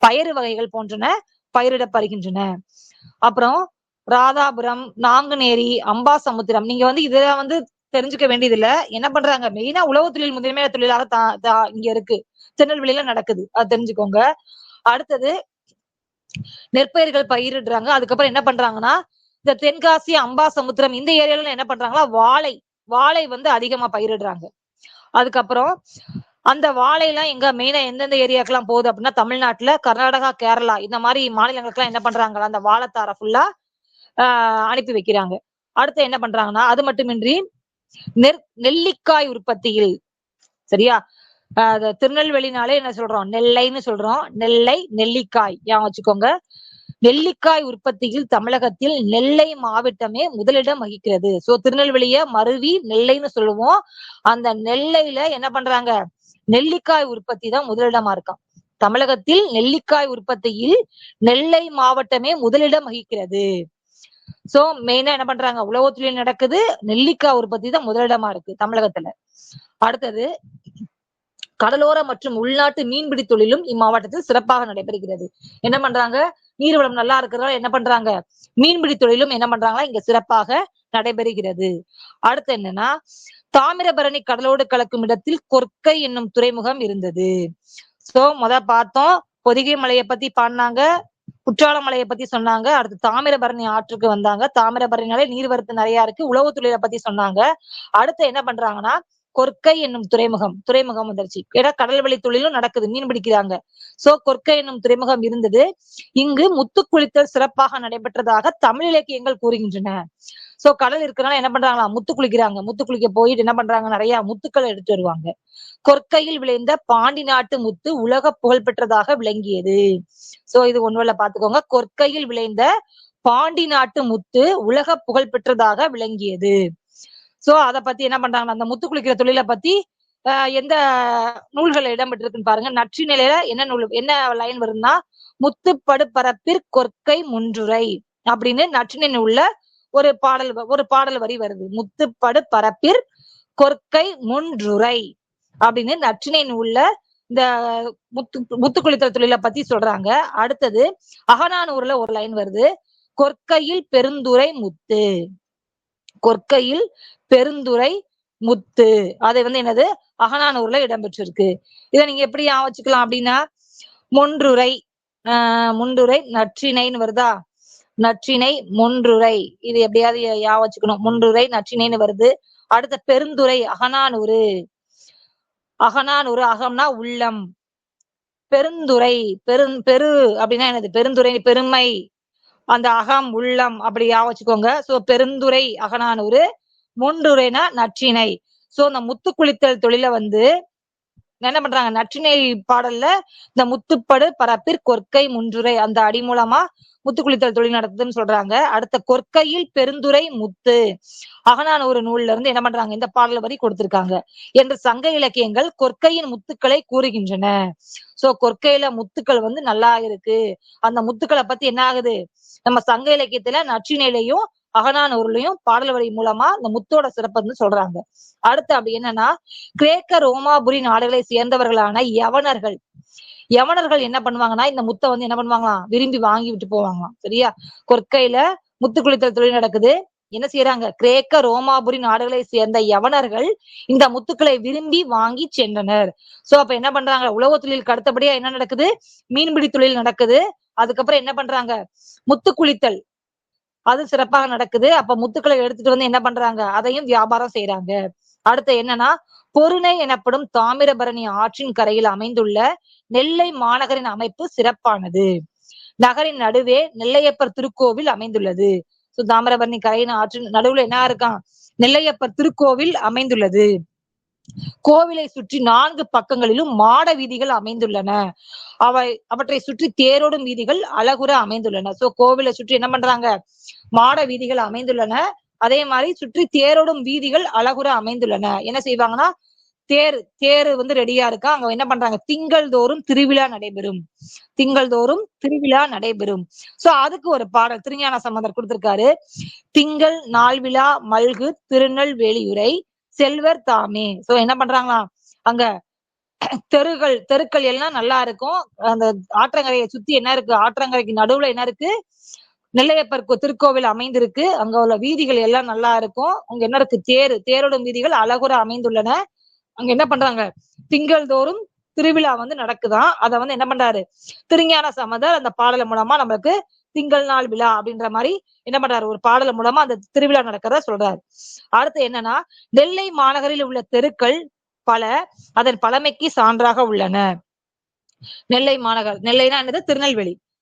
பயறு வகைகள் போன்றன பயிரிடப்படுகின்றன. அப்புறம் ராதாபுரம், நாங்குநேரி, அம்பாசமுத்திரம், நீங்க வந்து இத வந்து தெரிஞ்சுக்க வேண்டியது இல்ல. என்ன பண்றாங்க? மெயினா உழவு தொழில் முதன்மையான தொழிலாக இங்க இருக்கு, திருநெல்வேலியில நடக்குது. அது தெரிஞ்சுக்கோங்க. அடுத்தது, நெற்பயிர்கள் பயிரிடுறாங்க. அதுக்கப்புறம் என்ன பண்றாங்கன்னா இந்த தென்காசி, அம்பாசமுத்திரம் இந்த ஏரியால என்ன பண்றாங்களா? வாழை வந்து அதிகமா பயிரிடுறாங்க. அதுக்கப்புறம் அந்த வாழை எல்லாம் எங்க மெயினா எந்தெந்த ஏரியாக்கெல்லாம் போகுது அப்படின்னா தமிழ்நாட்டுல, கர்நாடகா, கேரளா இந்த மாதிரி மாநிலங்களுக்கு எல்லாம் என்ன பண்றாங்களா? அந்த வாழைத்தார ஃபுல்லா அனுப்பி வைக்கிறாங்க. அடுத்து என்ன பண்றாங்கன்னா, அது மட்டுமின்றி நெல்லிக்காய் உற்பத்தியில், சரியா, திருநெல்வேலினாலே என்ன சொல்றோம், நெல்லைன்னு சொல்றோம். நெல்லை, நெல்லிக்காய் வச்சுக்கோங்க. நெல்லிக்காய் உற்பத்தியில் தமிழகத்தில் நெல்லை மாவட்டமே முதலிடம் வகிக்கிறது. சோ திருநெல்வேலிய மருவி நெல்லைன்னு சொல்லுவோம். அந்த நெல்லையில என்ன பண்றாங்க, நெல்லிக்காய் உற்பத்தி தான் முதலிடமா இருக்கான். தமிழகத்தில் நெல்லிக்காய் உற்பத்தியில் நெல்லை மாவட்டமே முதலிடம் வகிக்கிறது. சோ மெயினா என்ன பண்றாங்க, உழவு தொழில் நடக்குது, நெல்லிக்காய் உற்பத்தி தான் முதலிடமா இருக்கு தமிழகத்துல. அடுத்தது கடலோர மற்றும் உள்நாட்டு மீன்பிடி தொழிலும் இம்மாவட்டத்தில் சிறப்பாக நடைபெறுகிறது. என்ன பண்றாங்க, நீர்வளம் நல்லா இருக்கிறதால என்ன பண்றாங்க, மீன்பிடி தொழிலும் என்ன பண்றாங்களா இங்க சிறப்பாக நடைபெறுகிறது. அடுத்து என்னன்னா, தாமிரபரணி கடலோடு கலக்கும் இடத்தில் கொற்கை என்னும் துறைமுகம் இருந்தது. சோ பார்த்தோம், பொதிகை மலையை பத்தி பாடினாங்க, குற்றால மலையை பத்தி சொன்னாங்க. அடுத்து தாமிரபரணி ஆற்றுக்கு வந்தாங்க. தாமிரபரணினாலே நீர்வரத்து நிறைய இருக்கு. உழவு தொழிலை பத்தி சொன்னாங்க. அடுத்து என்ன பண்றாங்கன்னா, கொற்கை என்னும் துறைமுகம் வந்துருச்சு. ஏன்னா கடல்வெளி தொழிலும் நடக்குது, மீன் பிடிக்கிறாங்க. சோ கொற்கை என்னும் துறைமுகம் இருந்தது. இங்கு முத்து குளித்தல் சிறப்பாக நடைபெற்றதாக தமிழ் இலக்கியங்கள் கூறுகின்றன. சோ கடல் இருக்கிறனால என்ன பண்றாங்களா, முத்து குளிக்கிறாங்க. முத்து குளிக்க போயிட்டு என்ன பண்றாங்க, நிறைய முத்துக்களை எடுத்து வருவாங்க. கொற்கையில் விளைந்த பாண்டி நாட்டு முத்து உலக புகழ் பெற்றதாக விளங்கியது. சோ இது ஒண்ணுல பாத்துக்கோங்க, கொற்கையில் விளைந்த பாண்டி நாட்டு முத்து உலக புகழ் பெற்றதாக விளங்கியது. சோ அத பத்தி என்ன பண்றாங்க, அந்த முத்து குளிக்கிற தொழிலை பத்தி எந்த நூல்கள் இடம்பெற்றிருக்குன்னு பாருங்க. நற்றி நிலையில என்ன நூல், என்ன லைன் வருதுன்னா, முத்துப்படு பரப்பிற் கொற்கை முன்றுரை அப்படின்னு நற்றினை நூல்ல ஒரு பாடல் வரி வருது. முத்துப்படு பரப்பிற் கொற்கை முன்றுரை அப்படின்னு நற்றினை நூல்ல இந்த முத்து குளித்தல் தொழிலை பத்தி சொல்றாங்க. அடுத்தது அகநானூறுல ஒரு லைன் வருது, கொற்கையில் பெருந்துரை முத்து. கொற்கையில் பெருந்துரை முத்து, அதை என்னது அகநானூறுல இடம்பெற்றிருக்கு. இதை நீங்க எப்படி வச்சுக்கலாம் அப்படின்னா, முன்றுரை நற்றினைன்னு வருதா, நற்றினை முன்றுரை, இது எப்படியாவது வச்சுக்கணும். முன்றுரை நற்றினைன்னு வருது. அடுத்த பெருந்துரை அகநானூறு. அகம்னா உள்ளம், பெருந்துரை பெரு அப்படின்னா என்னது, பெருந்துரை பெருமை, அந்த அகம் உள்ளம் அப்படி வச்சுக்கோங்க. சோ பெருந்துரை அகநானூறு, முன்றுரைனா நற்றினை. சோ இந்த முத்து குளித்தல் தொழில என்ன பண்றாங்க, நற்றினை பாடல்ல இந்த முத்துப்படு பரப்பிற் கொற்கை முன்றுரை அந்த அடி மூலமா முத்து குளித்தல் தொழில் நடத்துதுன்னு சொல்றாங்க. அடுத்த கொற்கையில் பெருந்துரை முத்து அகநானூறு நூல்ல இருந்து என்ன பண்றாங்க, இந்த பாடல் வரி கொடுத்திருக்காங்க என்று சங்க இலக்கியங்கள் கொற்கையின் முத்துக்களை கூறுகின்றன. சோ கொற்கையில முத்துக்கள் நல்லா இருக்கு. அந்த முத்துக்களை பத்தி என்ன ஆகுது, நம்ம சங்க இலக்கியத்துல நற்றினையிலையும் அகநானூறுலையும் பாடல் வரி மூலமா இந்த முத்தோட சிறப்பு சொல்றாங்க. அடுத்து அப்படி என்னன்னா, கிரேக்க ரோமாபுரி நாடுகளை சேர்ந்தவர்களான யவனர்கள் என்ன பண்ணுவாங்கன்னா, இந்த முத்தை என்ன பண்ணுவாங்களாம், விரும்பி வாங்கி விட்டு போவாங்களாம். சரியா, கொற்கையில முத்து குளித்தல் தொழில் நடக்குது. என்ன செய்யறாங்க, கிரேக்க ரோமாபுரி நாடுகளை சேர்ந்த யவனர்கள் இந்த முத்துக்களை விரும்பி வாங்கி சென்றனர். சோ அப்ப என்ன பண்றாங்க, உழவு தொழிலுக்கு அடுத்தபடியா என்ன நடக்குது, மீன்பிடி தொழில் நடக்குது. அதுக்கப்புறம் என்ன பண்றாங்க, முத்து குளித்தல் அது சிறப்பாக நடக்குது. அப்ப முத்துக்களை எடுத்துட்டு என்ன பண்றாங்க, அதையும் வியாபாரம் செய்யறாங்க. அடுத்து என்னன்னா, பொருணை எனப்படும் தாமிரபரணி ஆற்றின் கரையில் அமைந்துள்ள நெல்லை மாநகரின் அமைப்பு சிறப்பானது. நகரின் நடுவே நெல்லையப்பர் திருக்கோவில் அமைந்துள்ளது. சோ தாமிரபரணி கரையின் ஆற்றின் நடுவுல என்ன இருக்கான், நெல்லையப்பர் திருக்கோவில் அமைந்துள்ளது. கோவிலை சுற்றி 4 பக்கங்களிலும் மாட வீதிகள் அமைந்துள்ளன. அவற்றை சுற்றி தேரோடும் வீதிகள் அழகுற அமைந்துள்ளன. சோ கோவிலை சுற்றி என்ன பண்றாங்க, மாட வீதிகள் அமைந்துள்ளன. அதே மாதிரி சுற்றி தேரோடும் வீதிகள் அழகுற அமைந்துள்ளன. என்ன செய்வாங்கன்னா, தேரு ரெடியா இருக்கா, அங்க என்ன பண்றாங்க, திங்கள் தோறும் திருவிழா நடைபெறும். சோ அதுக்கு ஒரு பாடல் திருஞான சம்பந்தர் கொடுத்திருக்காரு. திங்கள் நாள்விழா மல்கு திருநெல்வேலியுரை செல்வர் தாமே. சோ என்ன பண்றாங்களா, அங்க தெருக்கள் எல்லாம் நல்லா இருக்கும். அந்த ஆற்றங்கரையை சுத்தி என்ன இருக்கு, ஆற்றங்கரைக்கு நடுவுல என்ன இருக்கு, நெல்லையப்பர் திருக்கோவில் அமைந்திருக்கு. அங்க உள்ள வீதிகள் எல்லாம் நல்லா இருக்கும். அங்க என்ன இருக்கு, தேரோடும் வீதிகள் அழகுற அமைந்துள்ளன. அங்க என்ன பண்றாங்க, திங்கள் தோறும் திருவிழா நடக்குதான். அத என்ன பண்றாரு திருஞான சம்பந்தர் அந்த பாடல் மூலமா நம்மளுக்கு திங்கள் நாள் விழா அப்படின்ற மாதிரி என்ன பண்றாரு, ஒரு பாடல் மூலமா அந்த திருவிழா நடக்கிறத சொல்றாரு. அடுத்து என்னன்னா, நெல்லை மாநகரில் உள்ள தெருக்கள் பல அதன் பழமைக்கு சான்றாக உள்ளன. நெல்லை மாநகர், நெல்லைனா என்னது,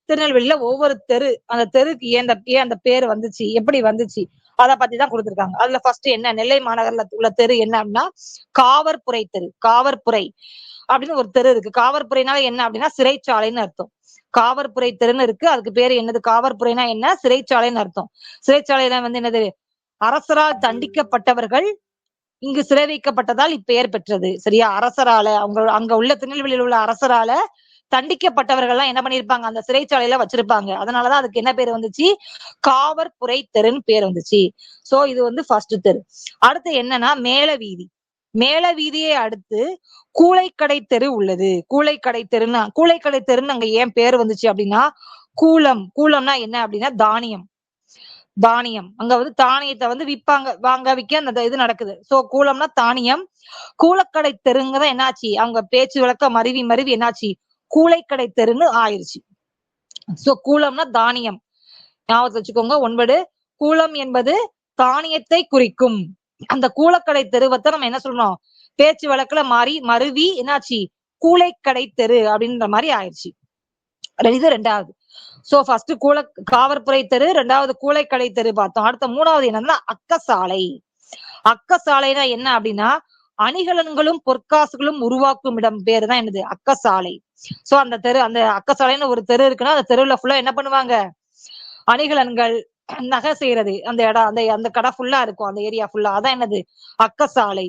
திருநெல்வேலியில ஒவ்வொரு தெரு, அந்த தெருக்கு ஏன் அந்த பேர் வந்துச்சு, எப்படி வந்துச்சு, அத பத்தி தான் கொடுத்திருக்காங்க. அதுல ஃபர்ஸ்ட் என்ன, நெல்லை மாநகர்ல உள்ள தெரு என்ன அப்படின்னா, காவற்புரை தெரு. காவற்புரை அப்படின்னு ஒரு தெரு இருக்கு. காவற்புரைனால என்ன அப்படின்னா சிறைச்சாலைன்னு அர்த்தம். காவற்புரை தெருன்னு இருக்கு, அதுக்கு பேரு என்னது? காவற்புரைனா என்ன? சிறைச்சாலைன்னு அர்த்தம். சிறைச்சாலையில வந்து என்னது? அரசரால் தண்டிக்கப்பட்டவர்கள் இங்கு சிறை வைக்கப்பட்டதால் இப்பெயர் பெற்றது. சரியா? அரசரால அங்க உள்ள திருநெல்வேலியில் உள்ள அரசரால தண்டிக்கப்பட்டவர்கள் என்ன பண்ணிருப்பாங்க? அந்த சிறைச்சாலையில வச்சிருப்பாங்க. அதனாலதான் அதுக்கு என்ன பேர் வந்துச்சு? காவற்புரை தெருன்னு பேர் வந்துச்சு. சோ இது வந்து ஃபர்ஸ்ட் தெரு. அடுத்து என்னன்னா மேல வீதி. மேல வீதியை அடுத்து கூளைக்கடை தெரு உள்ளது. கூளைக்கடை தெருன்னு அங்க ஏன் பேர் வந்துச்சு அப்படின்னா, கூலம்னா என்ன அப்படின்னா தானியம். அங்க வந்து தானியத்தை வந்து விற்பாங்க, வாங்க விற்க அந்த இது நடக்குது. சோ கூலம்னா தானியம். கூலக்கடை தெருங்கதான் என்னாச்சு, அவங்க பேச்சு வழக்க மருவி என்னாச்சு, கூளைக்கடை தெருன்னு ஆயிருச்சு. சோ கூலம்னா தானியம், ஞாபகத்துல வச்சுக்கோங்க. 9 கூலம் என்பது தானியத்தை குறிக்கும். அந்த கூலக்கடை தெருவத்தை நம்ம என்ன சொல்றோம், பேச்சு வழக்குல மருவி என்னாச்சு, கூளைக்கடை தெரு அப்படின்ற மாதிரி ஆயிடுச்சு. இது 2வது. சோ ஃபர்ஸ்ட் காவற்புரை தெரு, 2வது கூளைக்கடை தெரு பார்த்தோம். அடுத்த 3வது என்னன்னா அக்கசாலை. அக்கசாலைனா என்ன அப்படின்னா, அணிகலன்களும் பொற்காசுகளும் உருவாக்கும் இடம் பேரு தான் என்னது? அக்கசாலை. சோ அந்த அக்கசாலைன்னு ஒரு தெரு இருக்குன்னா அந்த தெருவுல ஃபுல்லா என்ன பண்ணுவாங்க? அணிகலன்கள், நகை செய்யறது அந்த இடம், அந்த கடை ஃபுல்லா இருக்கும், அந்த ஏரியா ஃபுல்லா. அதான் என்னது? அக்கசாலை.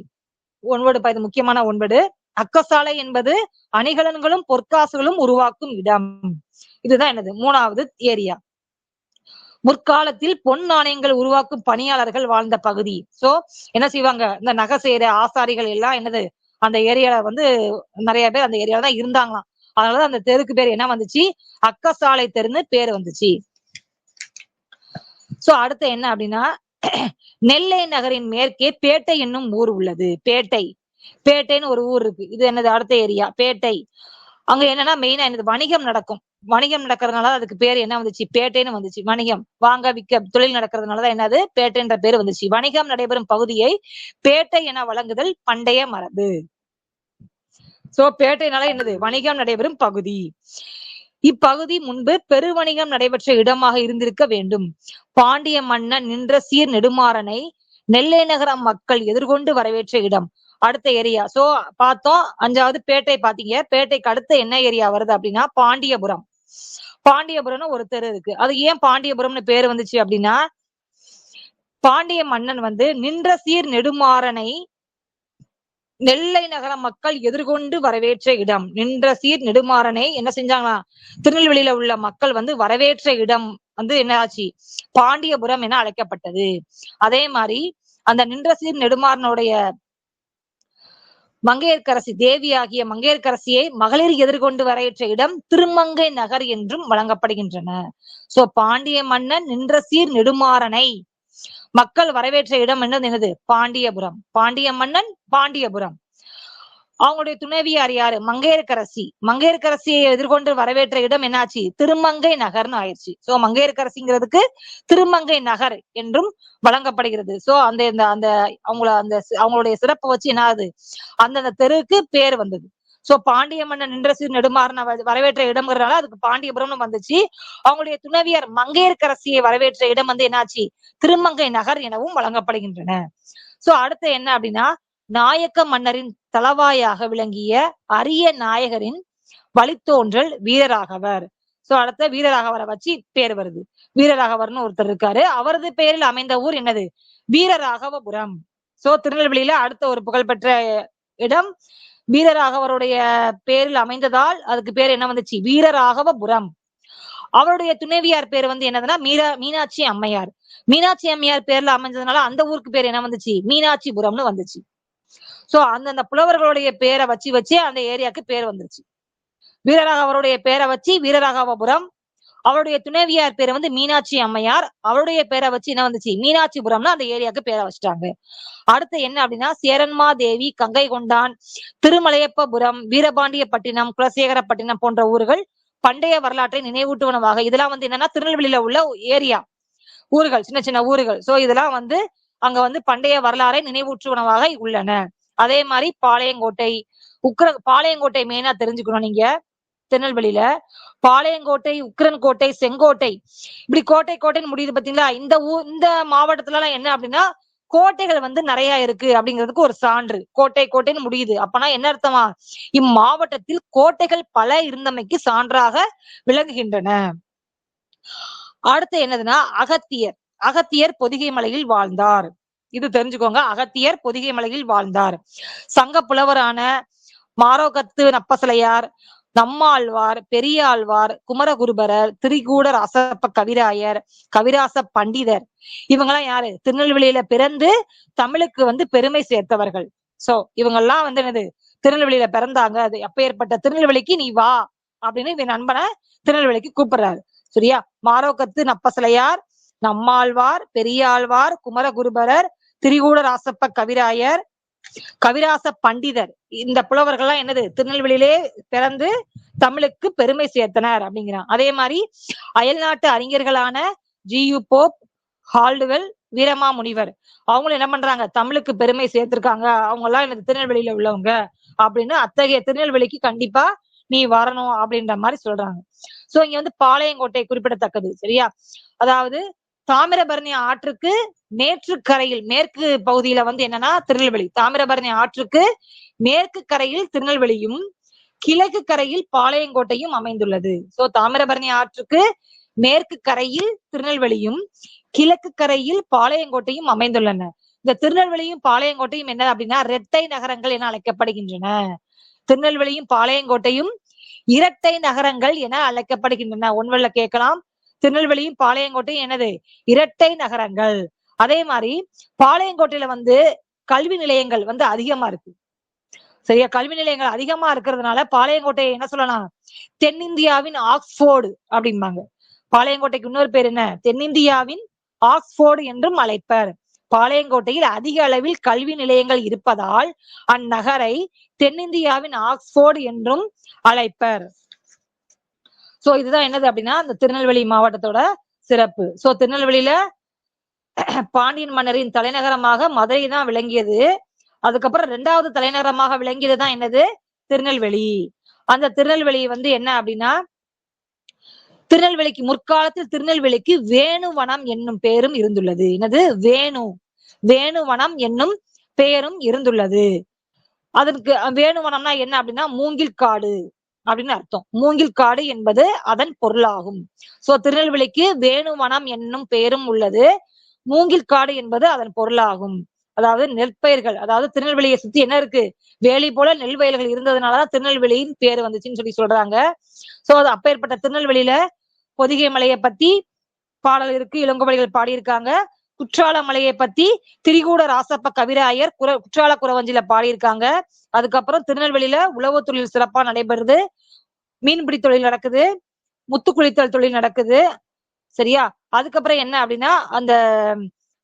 9 முக்கியமான 9. அக்கசாலை என்பது அணிகலன்களும் பொற்காசுகளும் உருவாக்கும் இடம். இதுதான் என்னது? 3வது ஏரியா. முற்காலத்தில் பொன் நாணயங்கள் உருவாக்கும் பணியாளர்கள் வாழ்ந்த பகுதி. சோ என்ன செய்வாங்க? இந்த நகை செய்யற ஆசாரிகள் எல்லாம் என்னது, அந்த ஏரியால வந்து நிறைய பேர் அந்த ஏரியால தான் இருந்தாங்களாம். அதனாலதான் அந்த தெருக்கு பேர் என்ன வந்துச்சு? அக்கசாலை தெருன்னு பேர் வந்துச்சு. சோ அடுத்து என்ன அப்படின்னா, நெல்லை நகரின் மேற்கே பேட்டை என்னும் ஊர் உள்ளது. பேட்டைன்னு ஒரு ஊர் இருக்கு. இது என்னது? அடுத்த ஏரியா பேட்டை. அங்க என்னன்னா மெயினா என்னது? வணிகம் நடக்கும். வணிகம் நடக்கிறதுனால அதுக்கு பேர் என்ன வந்துச்சு? பேட்டைன்னு வந்துச்சு. வணிகம், வாங்க விற்க தொழில் நடக்கிறதுனாலதான் என்னது? பேட்டைன்ற பேர் வந்துச்சு. வணிகம் நடைபெறும் பகுதியை பேட்டை என வழங்குதல் பண்டைய மரபு. சோ பேட்டைனால என்னது? வணிகம் நடைபெறும் பகுதி. இப்பகுதி முன்பு பெருவணிகம் நடைபெற்ற இடமாக இருந்திருக்க வேண்டும். பாண்டிய மன்னன் நின்ற சீர் நெடுமாறனை நெல்லை நகர மக்கள் எதிர்கொண்டு வரவேற்ற இடம். அடுத்த ஏரியா. சோ பார்த்தோம் 5வது பேட்டை பாத்தீங்க. பேட்டைக்கு அடுத்த என்ன ஏரியா வருது அப்படின்னா பாண்டியபுரம். பாண்டியபுரம்னு ஒரு தெரு இருக்கு. அது ஏன் பாண்டியபுரம்னு பேர் வந்துச்சு அப்படின்னா, பாண்டிய மன்னன் வந்து நின்ற சீர் நெடுமாறனை நெல்லை நகர மக்கள் எதிர்கொண்டு வரவேற்ற இடம். நின்ற சீர் நெடுமாறனை என்ன செஞ்சாங்களா, திருநெல்வேலியில உள்ள மக்கள் வந்து வரவேற்ற இடம் வந்து என்ன ஆச்சு? பாண்டியபுரம் என அழைக்கப்பட்டது. அதே மாதிரி அந்த நின்ற சீர் நெடுமாறனுடைய மங்கையர்க்கரசி தேவியாகிய மங்கையர்க்கரசியை மகளிர் எதிர்கொண்டு வரவேற்ற இடம் திருமங்கை நகர் என்றும் வழங்கப்படுகின்றன. சோ பாண்டிய மன்னன் நின்ற சீர் நெடுமாறனை மக்கள் வரவேற்ற இடம் என்னது? பாண்டியபுரம். பாண்டிய மன்னன் பாண்டியபுரம். அவங்களுடைய துணைவியார் யாரு? மங்கையர்க்கரசியை எதிர்கொண்டு வரவேற்ற இடம் என்னாச்சு? திருமங்கை நகர்னு ஆயிடுச்சு. சோ மங்கையர்க்கரசிங்கிறதுக்கு திருமங்கை நகர் என்றும் வழங்கப்படுகிறது. சோ அந்த அவங்களுடைய சிறப்பை வச்சு என்ன ஆகுது? அந்தந்த தெருவுக்கு பேர் வந்தது. சோ பாண்டிய மன்னன் நின்ற சீர் நெடுமாறனை வரவேற்ற இடம்ங்கிறதுனால அதுக்கு பாண்டியபுரம்னு வந்துச்சு. அவங்களுடைய துணைவியார் மங்கையர்க்கரசியை வரவேற்ற இடம் வந்து என்னாச்சு? திருமங்கை நகர் எனவும் வழங்கப்படுகின்றன. சோ அடுத்து என்ன அப்படின்னா, நாயக்க மன்னரின் தளவாயாக விளங்கிய அரிய நாயகரின் வழித்தோன்றல் வீரராகவர். சோ அடுத்த வீரராகவரை வச்சு பேர் வருது. வீரராகவர்னு ஒருத்தர் இருக்காரு. அவரது பெயரில் அமைந்த ஊர் என்னது? வீரராகவபுரம். சோ திருநெல்வேலியில அடுத்த ஒரு புகழ்பெற்ற இடம் வீரராகவருடைய பேரில் அமைந்ததால் அதுக்கு பேர் என்ன வந்துச்சு? வீரராகவபுரம். அவருடைய துணைவியார் பேர் வந்து என்னதுன்னா மீனாட்சி அம்மையார். மீனாட்சி அம்மையார் பேர்ல அமைஞ்சதுனால அந்த ஊருக்கு பேர் என்ன வந்துச்சு? மீனாட்சிபுரம்னு வந்துச்சு. சோ அந்தந்த புலவர்களுடைய பேரை வச்சு அந்த ஏரியாவுக்கு பேர் வந்துருச்சு. வீரராகவருடைய பேரை வச்சு வீரராகவபுரம், அவருடைய துணைவியார் பேரை வந்து மீனாட்சி அம்மையார், அவருடைய பேரை வச்சு என்ன வந்துச்சு? மீனாட்சிபுரம்னு அந்த ஏரியாவுக்கு பேரை வச்சுட்டாங்க. அடுத்து என்ன அப்படின்னா, சேரன்மா தேவி, கங்கை கொண்டான், திருமலையப்பபுரம், வீரபாண்டியப்பட்டினம், குலசேகரப்பட்டினம் போன்ற ஊர்கள் பண்டைய வரலாற்றை நினைவூட்டுவனவாக. இதெல்லாம் வந்து என்னன்னா திருநெல்வேலியில உள்ள ஏரியா ஊர்கள், சின்ன சின்ன ஊர்கள். சோ இதெல்லாம் வந்து அங்க வந்து பண்டைய வரலாறை நினைவூற்றுவனவாக உள்ளன. அதே மாதிரி பாளையங்கோட்டை, பாளையங்கோட்டை மெயினா தெரிஞ்சுக்கணும் நீங்க. திருநெல்வேலியில பாளையங்கோட்டை, உக்கிரன்கோட்டை, செங்கோட்டை, இப்படி கோட்டைன்னு முடியுது பாத்தீங்களா? இந்த மாவட்டத்துல எல்லாம் என்ன அப்படின்னா கோட்டைகள் வந்து நிறைய இருக்கு அப்படிங்கிறதுக்கு ஒரு சான்று. கோட்டை கோட்டைன்னு முடியுது. அப்பனா என்ன அர்த்தமா? இம்மாவட்டத்தில் கோட்டைகள் பல இருந்தமைக்கு சான்றாக விளங்குகின்றன. அடுத்து என்னதுன்னா அகத்தியர். அகத்தியர் பொதிகை மலையில் வாழ்ந்தார். இது தெரிஞ்சுக்கோங்க. அகத்தியர் பொதிகை மலையில் வாழ்ந்தார். சங்க புலவரான மாரோகத்து நப்பசலையார், நம்மாழ்வார், பெரியாழ்வார், குமரகுருபரர், திரிகூட ராசப்ப கவிராயர், கவிராச பண்டிதர், இவங்கெல்லாம் யாரு? திருநெல்வேலியில பிறந்து தமிழுக்கு வந்து பெருமை சேர்த்தவர்கள். சோ இவங்கெல்லாம் வந்து என்னது? திருநெல்வேலியில பிறந்தாங்க. அது எப்பேற்பட்ட திருநெல்வேலிக்கு நீ வா அப்படின்னு இவன் நண்பனை திருநெல்வேலிக்கு கூப்பிடுறாரு. சரியா? மாரோகத்து நப்பசலையார், நம்மாழ்வார், பெரியாழ்வார், குமரகுருபரர், திரிகூட ராசப்ப கவிராயர், கவிராச பண்டிதர், இந்த புலவர்கள்லாம் என்னது? திருநெல்வேலியிலே பிறந்து தமிழுக்கு பெருமை சேர்த்தனர் அப்படிங்கிறான். அதே மாதிரி அயல்நாட்டு அறிஞர்களான ஜி.யு. போப், ஹால்டுவெல், வீரமாமுனிவர், அவங்களும் என்ன பண்றாங்க? தமிழுக்கு பெருமை சேர்த்திருக்காங்க. அவங்க எல்லாம் எனக்கு திருநெல்வேலியில உள்ளவங்க அப்படின்னு அத்தகைய திருநெல்வேலிக்கு கண்டிப்பா நீ வரணும் அப்படின்ற மாதிரி சொல்றாங்க. சோ இங்க வந்து பாளையங்கோட்டை குறிப்பிடத்தக்கது. சரியா? அதாவது தாமிரபரணி ஆற்றுக்கு மேற்கு கரையில், மேற்கு பகுதியில வந்து என்னன்னா திருநெல்வேலி. தாமிரபரணி ஆற்றுக்கு மேற்கு கரையில் திருநெல்வேலியும் கிழக்கு கரையில் பாளையங்கோட்டையும் அமைந்துள்ளது. சோ தாமிரபரணி ஆற்றுக்கு மேற்கு கரையில் திருநெல்வேலியும் கிழக்கு கரையில் பாளையங்கோட்டையும் அமைந்துள்ளன. இந்த திருநெல்வேலியும் பாளையங்கோட்டையும் என்ன அப்படின்னா இரட்டை நகரங்கள் என அழைக்கப்படுகின்றன. திருநெல்வேலியும் பாளையங்கோட்டையும் இரட்டை நகரங்கள் என அழைக்கப்படுகின்றன. ஒன்வெல்ல கேட்கலாம். திருநெல்வேலியும் பாளையங்கோட்டையும் என்னது? இரட்டை நகரங்கள். அதே மாதிரி பாளையங்கோட்டையில வந்து கல்வி நிலையங்கள் வந்து அதிகமா இருக்கு. சரியா? கல்வி நிலையங்கள் அதிகமா இருக்கிறதுனால பாளையங்கோட்டையை என்ன சொல்லலாம்? தென்னிந்தியாவின் ஆக்ஸ்போர்டு அப்படிம்பாங்க. பாளையங்கோட்டைக்கு இன்னொரு பேர் என்ன? தென்னிந்தியாவின் ஆக்ஸ்போர்டு என்றும் அழைப்பர். பாளையங்கோட்டையில் அதிக அளவில் கல்வி நிலையங்கள் இருப்பதால் அந்நகரை தென்னிந்தியாவின் ஆக்ஸ்போர்டு என்றும் அழைப்பர். சோ இதுதான் என்னது அப்படின்னா அந்த திருநெல்வேலி மாவட்டத்தோட சிறப்பு. சோ திருநெல்வேலியில பாண்டியன் மன்னரின் தலைநகரமாக மதுரை தான் விளங்கியது. அதுக்கப்புறம் 2வது தலைநகரமாக விளங்கியதுதான் என்னது? திருநெல்வேலி. அந்த திருநெல்வேலி வந்து என்ன அப்படின்னா திருநெல்வேலிக்கு முற்காலத்தில் திருநெல்வேலிக்கு வேணுவனம் என்னும் பெயரும் இருந்துள்ளது. என்னது? வேணுவனம் என்னும் பெயரும் இருந்துள்ளது. அதற்கு வேணுவனம்னா என்ன அப்படின்னா மூங்கில் காடு அப்படின்னு அர்த்தம். மூங்கில் காடு என்பது அதன் பொருளாகும். சோ திருநெல்வேலிக்கு வேணுவனம் என்னும் பெயரும் உள்ளது. மூங்கில் காடு என்பது அதன் பொருளாகும். அதாவது நெற்பயிர்கள், அதாவது திருநெல்வேலியை சுத்தி என்ன இருக்கு? வேலி போல நெல் வயல்கள் இருந்ததுனாலதான் திருநெல்வேலியின் பேர் வந்துச்சுன்னு சொல்றாங்க. சோ அது அப்பேற்பட்ட திருநெல்வேலியில பொதிகை மலையை பத்தி பாடல் இருக்கு. இளங்கோவடிகள் பாடியிருக்காங்க. குற்றால மலையை பத்தி திரிகூட ராசப்ப கவிராயர் குற்றால குறவஞ்சில பாடியிருக்காங்க. அதுக்கப்புறம் திருநெல்வேலியில உழவு தொழில் சிறப்பா நடைபெறுது. மீன்பிடி தொழில் நடக்குது. முத்து குளித்தல் தொழில் நடக்குது. சரியா? அதுக்கப்புறம் என்ன அப்படின்னா அந்த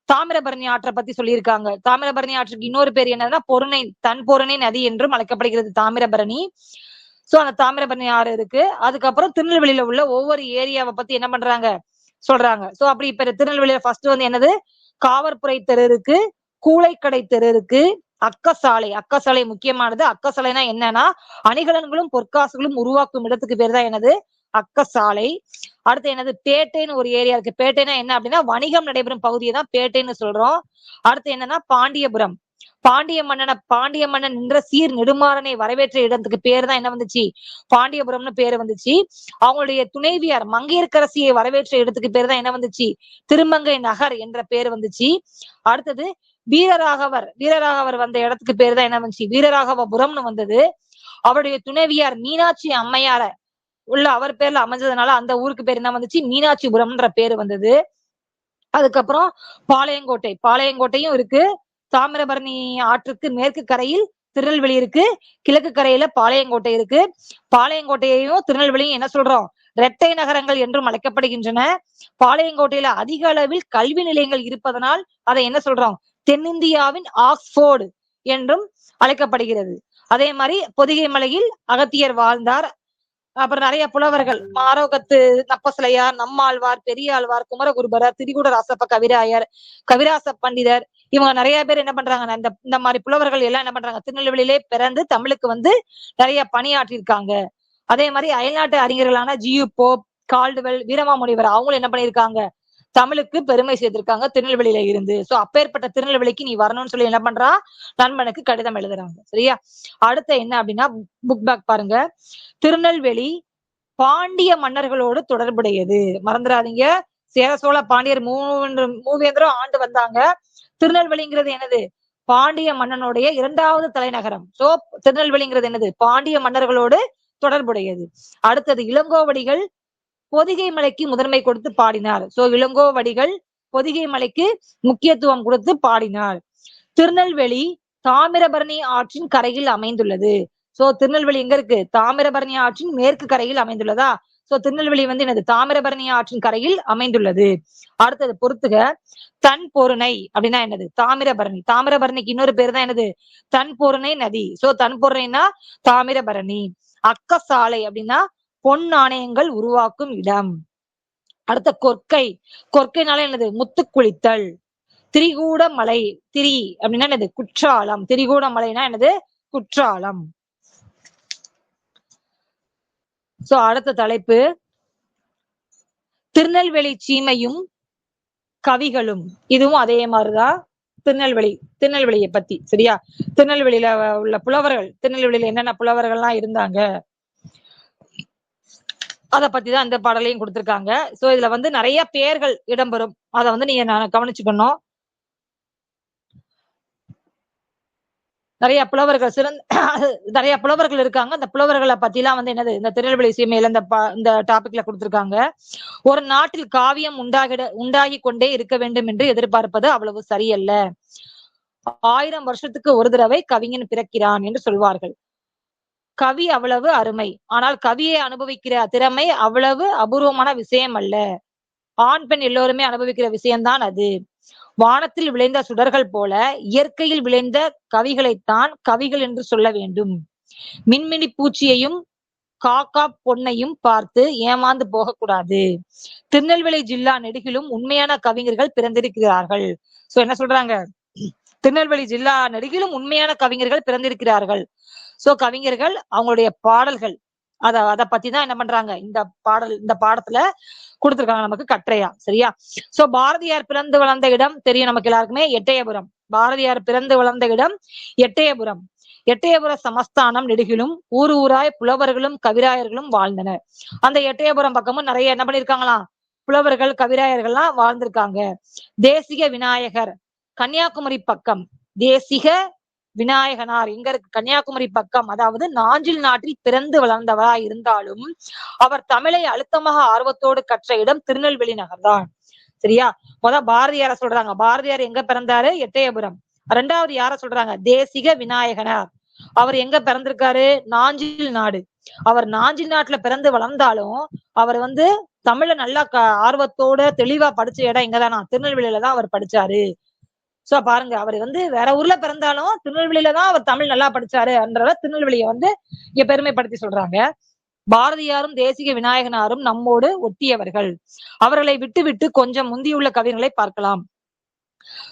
தாமிரபரணி ஆற்றை பத்தி சொல்லியிருக்காங்க. தாமிரபரணி ஆற்றுக்கு இன்னொரு பேர் என்னன்னா பொருணை, தன் பொருணை நதி என்றும் அழைக்கப்படுகிறது தாமிரபரணி. சோ அந்த தாமிரபரணி ஆறு இருக்கு. அதுக்கப்புறம் திருநெல்வேலியில உள்ள ஒவ்வொரு ஏரியாவை பத்தி என்ன பண்றாங்க? சொல்றாங்க. சோ அப்படி இப்ப திருநெல்வேலியில ஃபர்ஸ்ட் வந்து என்னது? காவற்புரை தெரு இருக்கு, கூளைக்கடை தெரு இருக்கு, அக்கசாலை. அக்கசாலை முக்கியமானது. அக்கசாலைனா என்னன்னா அணிகலன்களும் பொற்காசுகளும் உருவாக்கும் இடத்துக்கு பேர் தான் என்னது? அக்கசாலை. அடுத்து என்னது? பேட்டைன்னு ஒரு ஏரியா இருக்கு. பேட்டைனா என்ன அப்படின்னா வணிகம் நடைபெறும் பகுதியை தான் பேட்டைன்னு சொல்றோம். அடுத்து என்னன்னா பாண்டியபுரம். பாண்டிய மன்னன் நின்ற சீர் நெடுமாறனை வரவேற்ற இடத்துக்கு பேர் தான் என்ன வந்துச்சு? பாண்டியபுரம்னு பேரு வந்துச்சு. அவங்களுடைய துணைவியார் மங்கையர்க்கரசியை வரவேற்ற இடத்துக்கு பேர் தான் என்ன வந்துச்சு? திருமங்கை நகர் என்ற பேர் வந்துச்சு. அடுத்தது வீரராகவர் வந்த இடத்துக்கு பேர் தான் என்ன வந்துச்சு? வீரராகவபுரம்னு வந்தது. அவருடைய துணைவியார் மீனாட்சி அம்மையார உள்ள அவர் பேர்ல அமைஞ்சதுனால அந்த ஊருக்கு பேர் என்ன வந்துச்சு? மீனாட்சிபுரம்ன்ற பேரு வந்தது. அதுக்கப்புறம் பாளையங்கோட்டையும் இருக்கு. தாமிரபரணி ஆற்றுக்கு மேற்கு கரையில் திருநெல்வேலி இருக்கு. கிழக்கு கரையில பாளையங்கோட்டை இருக்கு. பாளையங்கோட்டையையும் திருநெல்வேலியும் என்ன சொல்றோம்? இரட்டை நகரங்கள் என்றும் அழைக்கப்படுகின்றன. பாளையங்கோட்டையில அதிக அளவில் கல்வி நிலையங்கள் இருப்பதனால் அதை என்ன சொல்றோம்? தென்னிந்தியாவின் ஆக்ஸ்போர்டு என்றும் அழைக்கப்படுகிறது. அதே மாதிரி பொதிகை மலையில் அகத்தியர் வாழ்ந்தார். அப்புறம் நிறைய புலவர்கள் மாரோகத்து நப்பசலையார், நம்மாழ்வார், பெரியாழ்வார், குமரகுருபரர், திரிகூட ராசப்ப கவிராயர், கவிராச பண்டிதர், இவங்க நிறைய பேர் என்ன பண்றாங்க? இந்த மாதிரி புலவர்கள் எல்லாம் என்ன பண்றாங்க? திருநெல்வேலியிலே பிறந்து தமிழுக்கு வந்து நிறைய பணியாற்றிருக்காங்க. அதே மாதிரி அயல்நாட்டு அறிஞர்களான ஜி.யு. போப், கால்டுவெல், வீரமாமுனிவர் அவங்களும் என்ன பண்ணியிருக்காங்க? தமிழுக்கு பெருமை சேர்த்திருக்காங்க திருநெல்வேலியில இருந்து. சோ அப்பேற்பட்ட திருநெல்வேலிக்கு நீ வரணும்னு சொல்லி என்ன பண்றா, நண்பனுக்கு கடிதம் எழுதுறாங்க. சரியா? அடுத்த என்ன அப்படின்னா, புக் பேக் பாருங்க. திருநெல்வேலி பாண்டிய மன்னர்களோடு தொடர்புடையது. மறந்துடாதீங்க. சேர சோழ பாண்டியர் மூவேந்தரும் ஆண்டு வந்தாங்க. திருநெல்வேலிங்கிறது என்னது? பாண்டிய மன்னனுடைய 2வது தலைநகரம். சோ திருநெல்வேலிங்கிறது என்னது? பாண்டிய மன்னர்களோடு தொடர்புடையது. அடுத்தது இளங்கோவடிகள் பொதிகை மலைக்கு முதன்மை கொடுத்து பாடினார். சோ இளங்கோவடிகள் பொதிகை மலைக்கு முக்கியத்துவம் கொடுத்து பாடினார். திருநெல்வேலி தாமிரபரணி ஆற்றின் கரையில் அமைந்துள்ளது. சோ திருநெல்வேலி எங்க இருக்கு? தாமிரபரணி ஆற்றின் மேற்கு கரையில் அமைந்துள்ளதா? சோ திருநெல்வேலி வந்து என்னது? தாமிரபரணி ஆற்றின் கரையில் அமைந்துள்ளது. அடுத்தது பொறுத்துக. தன் பொருணை அப்படின்னா என்னது? தாமிரபரணி. தாமிரபரணிக்கு இன்னொரு பேர் தான் என்னது? தன் பொருணை நதி. சோ தன் பொருணைனா தாமிரபரணி. அக்கசாலை அப்படின்னா பொன் நாணயங்கள் உருவாக்கும் இடம். அடுத்த கொற்கை. கொற்கைனால என்னது? முத்து குளித்தல். திரிகூட மலை. திரி அப்படின்னா என்னது? குற்றாலம். திரிகூட மலைனா என்னது? குற்றாலம். சோ அடுத்த தலைப்பு திருநெல்வேலி சீமையும் கவிகளும். இதுவும் அதே மாதிரிதான் திருநெல்வேலியை பத்தி. சரியா? திருநெல்வேலியில உள்ள புலவர்கள், திருநெல்வேலியில என்னென்ன புலவர்கள்லாம் இருந்தாங்க அத பத்திதான் இந்த பாடலையும் கொடுத்திருக்காங்க. சோ இதுல வந்து நிறைய பெயர்கள் இடம்பெறும். அத வந்து நீங்க கவனிச்சுக்கணும். நிறைய புலவர்கள் நிறைய புலவர்கள் இருக்காங்க. அந்த புலவர்களை பத்தி எல்லாம் வந்து என்னது? இந்த திருநெல்வேலி சீமையில இந்த டாபிக்ல கொடுத்திருக்காங்க. ஒரு நாட்டில் காவியம் உண்டாகி கொண்டே இருக்க வேண்டும் என்று எதிர்பார்ப்பது அவ்வளவு சரியல்ல. 1000 வருஷத்துக்கு ஒரு தடவை கவிஞன் பிறக்கிறான் என்று சொல்வார்கள். கவி அவ்வளவு அருமை. ஆனால் கவியை அனுபவிக்கிற திறமை அவ்வளவு அபூர்வமான விஷயம் அல்ல. ஆண் பெண் எல்லோருமே அனுபவிக்கிற விஷயம்தான் அது. வானத்தில் விளைந்த சுடர்கள் போல இயற்கையில் விளைந்த கவிகளைத்தான் கவிகள் என்று சொல்ல வேண்டும். மின்மினி பூச்சியையும் காக்கா பொன்னையும் பார்த்து ஏமாந்து போகக்கூடாது. திருநெல்வேலி ஜில்லா நெடுகிலும் உண்மையான கவிஞர்கள் பிறந்திருக்கிறார்கள். சோ என்ன சொல்றாங்க? திருநெல்வேலி ஜில்லா நெடுகிலும் உண்மையான கவிஞர்கள் பிறந்திருக்கிறார்கள். சோ கவிஞர்கள் அவங்களுடைய பாடல்கள் அத பத்திதான் என்ன பண்றாங்க? இந்த பாடத்துல கொடுத்திருக்காங்க நமக்கு கட்டுரையா. சரியா? சோ பாரதியார் பிறந்து வளர்ந்த இடம் தெரியும் நமக்கு எல்லாருக்குமே, எட்டயபுரம். பாரதியார் பிறந்து வளர்ந்த இடம் எட்டயபுரம். எட்டயபுர சமஸ்தானம் நெடுகிலும் ஊர் ஊராய் புலவர்களும் கவிராயர்களும் வாழ்ந்தனர். அந்த எட்டயபுரம் பக்கமும் நிறைய என்ன பண்ணிருக்காங்களாம்? புலவர்கள் கவிராயர்கள்லாம் வாழ்ந்திருக்காங்க. தேசிக விநாயகர் கன்னியாகுமரி பக்கம். தேசிக விநாயகனார் எங்க இருக்கு? கன்னியாகுமரி பக்கம். அதாவது நாஞ்சில் நாட்டில் பிறந்து வளர்ந்தவரா இருந்தாலும் அவர் தமிழை அழுத்தமாக ஆர்வத்தோடு கற்ற இடம் திருநெல்வேலி நகர்தான். சரியா? பாரதியார சொல்றாங்க. பாரதியார் எங்க பிறந்தாரு? எட்டயபுரம். 2வது யார சொல்றாங்க? தேசிக விநாயகனார். அவர் எங்க பிறந்திருக்காரு? நாஞ்சில் நாடு. அவர் நாஞ்சில் நாட்டுல பிறந்து வளர்ந்தாலும் அவர் வந்து தமிழை நல்லா ஆர்வத்தோட தெளிவா படிச்ச இடம் எங்கதானா? திருநெல்வேலியில தான் அவர் படிச்சாரு. சோ பாருங்க, அவர் வந்து வேற ஊர்ல பிறந்தாலும் திருநெல்வேலியில தான் அவர் தமிழ் நல்லா படிச்சாரு என்ற திருநெல்வேலியை வந்து இங்க பெருமைப்படுத்தி சொல்றாங்க. பாரதியாரும் தேசிக விநாயகனாரும் நம்மோடு ஒட்டியவர்கள். அவர்களை விட்டு கொஞ்சம் முந்தியுள்ள கவிஞர்களை பார்க்கலாம்.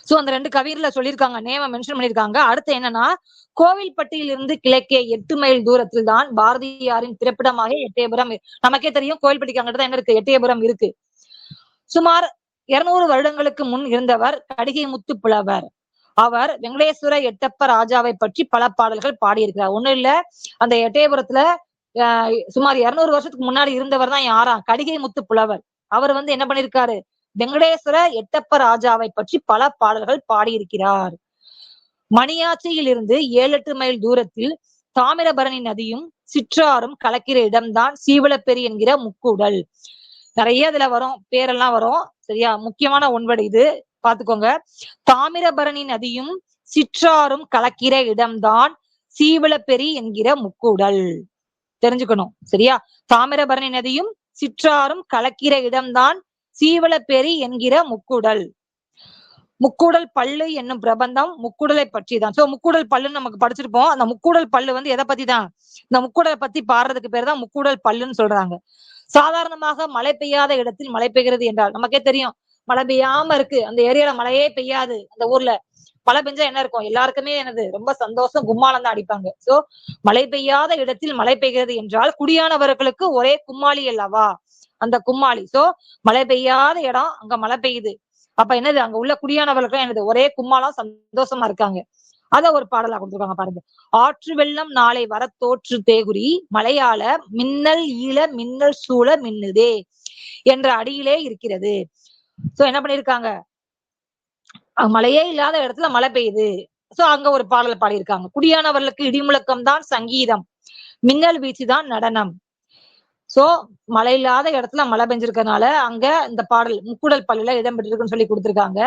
சோ அந்த 2 கவிஞர்ல சொல்லியிருக்காங்க, நேம மென்ஷன் பண்ணிருக்காங்க. அடுத்து என்னன்னா, கோவில்பட்டியில் இருந்து கிழக்கே 8 மைல் தூரத்தில் தான் பாரதியாரின் பிறப்பிடமாக எட்டயபுரம். நமக்கே தெரியும் கோவில்பட்டிக்கு அங்கிட்டு தான் என்ன இருக்கு? எட்டயபுரம் இருக்கு. சுமார் 200 வருடங்களுக்கு முன் இருந்தவர் கடிகை முத்து புலவர். அவர் வெங்கடேஸ்வர எட்டப்ப ராஜாவை பற்றி பல பாடல்கள் பாடியிருக்கிறார். ஒண்ணும் இல்ல, அந்த எட்டயபுரத்துல சுமார் 200 வருஷத்துக்கு முன்னாடி இருந்தவர் தான் யாரா? கடிகை முத்து புலவர். அவர் வந்து என்ன பண்ணிருக்காரு? வெங்கடேஸ்வர எட்டப்ப ராஜாவை பற்றி பல பாடல்கள் பாடியிருக்கிறார். மணியாச்சியில் இருந்து 7-8 மைல் தூரத்தில் தாமிரபரணி நதியும் சிற்றாரும் கலக்கிற இடம்தான் சீவலப்பெரி என்கிற முக்கூடல். நிறைய இதுல வரும், பேரெல்லாம் வரும். சரியா? முக்கியமான ஒன்பது இது பாத்துக்கோங்க. தாமிரபரணி நதியும் சிற்றாரும் கலக்கிற இடம்தான் சீவலப்பெரி என்கிற முக்கூடல். தெரிஞ்சுக்கணும். சரியா? தாமிரபரணி நதியும் சிற்றாரும் கலக்கிற இடம்தான் சீவலப்பெரி என்கிற முக்கூடல். முக்கூடல் பல்லு என்னும் பிரபந்தம் முக்கூடலை பற்றி தான். சோ முக்கூடல் பல்லுன்னு நமக்கு படிச்சிருப்போம். அந்த முக்கூடல் பல்லு வந்து எதை பத்தி தான்? இந்த முக்கூடலை பத்தி பாடுறதுக்கு பேர் தான் முக்கூடல் பல்லுன்னு சொல்றாங்க. சாதாரணமாக மழை பெய்யாத இடத்தில் மழை பெய்கிறது என்றால் நமக்கே தெரியும். மழை பெய்யாம இருக்கு, அந்த ஏரியால மழையே பெய்யாது, அந்த ஊர்ல மழை பெஞ்சா என்ன இருக்கும்? எல்லாருக்குமே என்னது? ரொம்ப சந்தோஷம், கும்மாளம் தான் அடிப்பாங்க. சோ மழை பெய்யாத இடத்தில் மழை பெய்கிறது என்றால் குடியானவர்களுக்கு ஒரே கும்மாளி அல்லவா? அந்த கும்மாளி. சோ மழை பெய்யாத இடம், அங்க மழை பெய்யுது. அப்ப என்னது, அங்க உள்ள குடியானவர்களுக்கு என்னது, ஒரே கும்மாளம், சந்தோஷமா இருக்காங்க. அத ஒரு பாடலா கொடுத்துருக்காங்க பாருங்க. ஆற்று வெள்ளம் நாளை வர தோற்று தேகுரி மலையாள மின்னல் ஈழ மின்னல் சூழ மின்னுதே என்ற அடியிலே இருக்கிறது. சோ என்ன பண்ணிருக்காங்க, மழையே இல்லாத இடத்துல மழை பெய்யுது. சோ அங்க ஒரு பாடல் பாடியிருக்காங்க. குடியானவர்களுக்கு இடிமுழக்கம் தான் சங்கீதம், மின்னல் வீச்சு தான் நடனம். சோ மழை இல்லாத இடத்துல மழை பெஞ்சிருக்கனால அங்க இந்த பாடல் முக்குடல் பள்ளியில இடம்பெற்றிருக்குன்னு சொல்லி கொடுத்திருக்காங்க.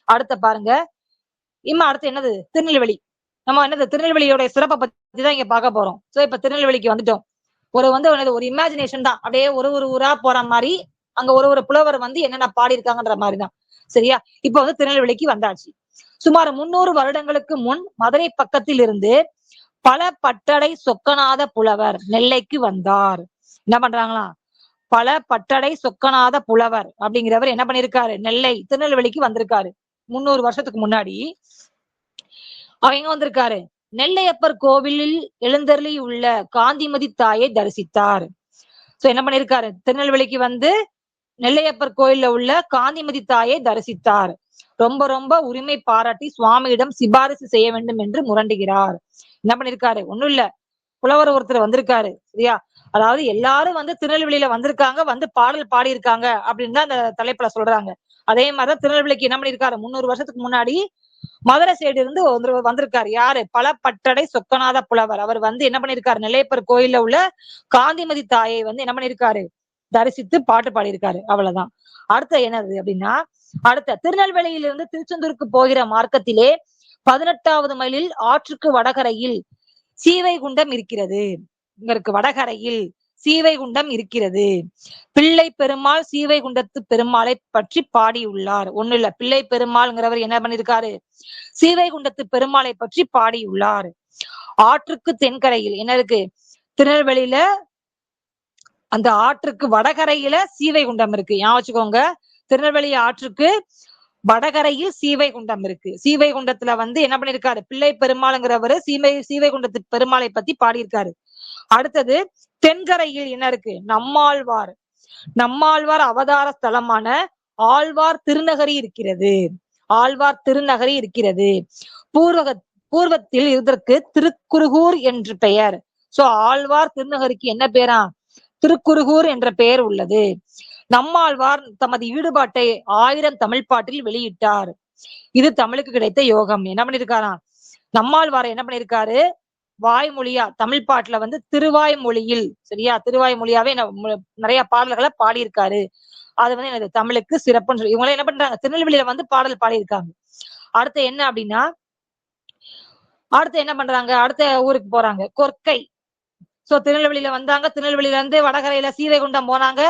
அடுத்த பாருங்க. அடுத்து என்னது, திருநெல்வேலி. நம்ம என்னது, திருநெல்வேலியோட சிறப்பை பத்தி தான் இங்க பார்க்க போறோம். சோ இப்ப திருநெல்வேலிக்கு வந்துட்டோம். ஒரு இமேஜினேஷன் தான், அப்படியே ஒரு ஊரா போற மாதிரி. அங்க ஒரு புலவர் வந்து என்னென்ன பாடி இருக்காங்கன்ற மாதிரிதான். சரியா? இப்ப வந்து திருநெல்வேலிக்கு வந்தாச்சு. சுமார் 300 வருடங்களுக்கு முன் மதுரை பக்கத்தில் இருந்து பல பட்டடை சொக்கநாத புலவர் நெல்லைக்கு வந்தார். என்ன பண்றாங்களாம், பல பட்டடை சொக்கநாத புலவர் அப்படிங்கிறவர் என்ன பண்ணிருக்காரு, நெல்லை திருநெல்வேலிக்கு வந்திருக்காரு. 300 வருஷத்துக்கு முன்னாடி அவங்க எங்க வந்திருக்காரு, நெல்லையப்பர் கோவிலில் எழுந்தருளி உள்ள காந்திமதி தாயை தரிசித்தார். சோ என்ன பண்ணிருக்காரு, திருநெல்வேலிக்கு வந்து நெல்லையப்பர் கோயில்ல உள்ள காந்திமதி தாயை தரிசித்தார். ரொம்ப ரொம்ப உரிமை பாராட்டி சுவாமியிடம் சிபாரிசு செய்ய வேண்டும் என்று முரண்டுகிறார். என்ன பண்ணிருக்காரு, ஒண்ணும் இல்ல, புலவர் ஒருத்தர் வந்திருக்காரு. சரியா? அதாவது எல்லாரும் வந்து திருநெல்வேலியில வந்திருக்காங்க, வந்து பாடல் பாடியிருக்காங்க அப்படின்னு தான் அந்த தலைப்புல சொல்றாங்க. அதே மாதிரிதான் திருநெல்வேலிக்கு என்ன பண்ணிருக்காரு, 300 வருஷத்துக்கு முன்னாடி மதுரை சைடு இருந்து வந்திருக்காரு. யாரு, பல பட்டடை சொக்கநாத புலவர். அவர் வந்து என்ன பண்ணிருக்காரு, நெல்லையப்பர் கோயில்ல உள்ள காந்திமதி தாயை வந்து என்ன பண்ணிருக்காரு, தரிசித்து பாட்டு பாடியிருக்காரு. அவ்வளவுதான். அடுத்த என்னது அப்படின்னா, அடுத்த திருநெல்வேலியிலிருந்து திருச்செந்தூருக்கு போகிற மார்க்கத்திலே 18வது மைலில் ஆற்றுக்கு வடகரையில் சீவைகுண்டம் இருக்கிறது. இங்க இருக்கு, வடகரையில் சீவைகுண்டம் இருக்கிறது. பிள்ளை பெருமாள் சீவைகுண்டத்து பெருமாளை பற்றி பாடியுள்ளார். ஒண்ணு இல்ல, பிள்ளை பெருமாள்ங்கிறவர் என்ன பண்ணிருக்காரு, சீவைகுண்டத்து பெருமாளை பற்றி பாடியுள்ளார். ஆற்றுக்கு தென்கரையில் என்ன இருக்கு, திருநெல்வேலியில அந்த ஆற்றுக்கு வடகரையில சீவைகுண்டம் இருக்கு. ஞாபகம் வச்சுக்கோங்க, திருநெல்வேலி ஆற்றுக்கு வடகரையில் சீவைகுண்டம் இருக்கு. சீவைகுண்டத்துல வந்து என்ன பண்ணிருக்காரு, பிள்ளை பெருமாளுங்கிறவரு சீவைகுண்டத்து பெருமாளை பத்தி பாடியிருக்காரு. அடுத்தது தென்கரையில் என்ன இருக்கு, நம்மாழ்வார். நம்மாழ்வார் அவதார ஸ்தலமான ஆழ்வார் திருநகரி இருக்கிறது. ஆழ்வார் திருநகரி இருக்கிறது. பூர்வத்தில் இதற்கு திருக்குருகூர் என்று பெயர். சோ ஆழ்வார் திருநகரிக்கு என்ன பேரா, திருக்குருகூர் என்ற பெயர் உள்ளது. நம்மாழ்வார் தமது ஈடுபாட்டை 1000 தமிழ் பாட்டில் வெளியிட்டார். இது தமிழுக்கு கிடைத்த யோகம். என்ன பண்ணிருக்காராம், நம்மாழ்வாரை என்ன பண்ணிருக்காரு, வாய்மொழியா தமிழ் பாட்டுல வந்து திருவாய்மொழியில், சரியா, திருவாய்மொழியாவே நிறைய பாடல்களை பாடியிருக்காரு. அது வந்து எனக்கு தமிழுக்கு சிறப்புன்னு சொல்லி இவங்க என்ன பண்றாங்க, திருநெல்வேலியில வந்து பாடல் பாடியிருக்காங்க. அடுத்து என்ன அப்படின்னா, அடுத்து என்ன பண்றாங்க, அடுத்த ஊருக்கு போறாங்க, கொற்கை. சோ திருநெல்வேலியில வந்தாங்க, திருநெல்வேலியில இருந்து வடகரையில சீவைகுண்டம் போனாங்க.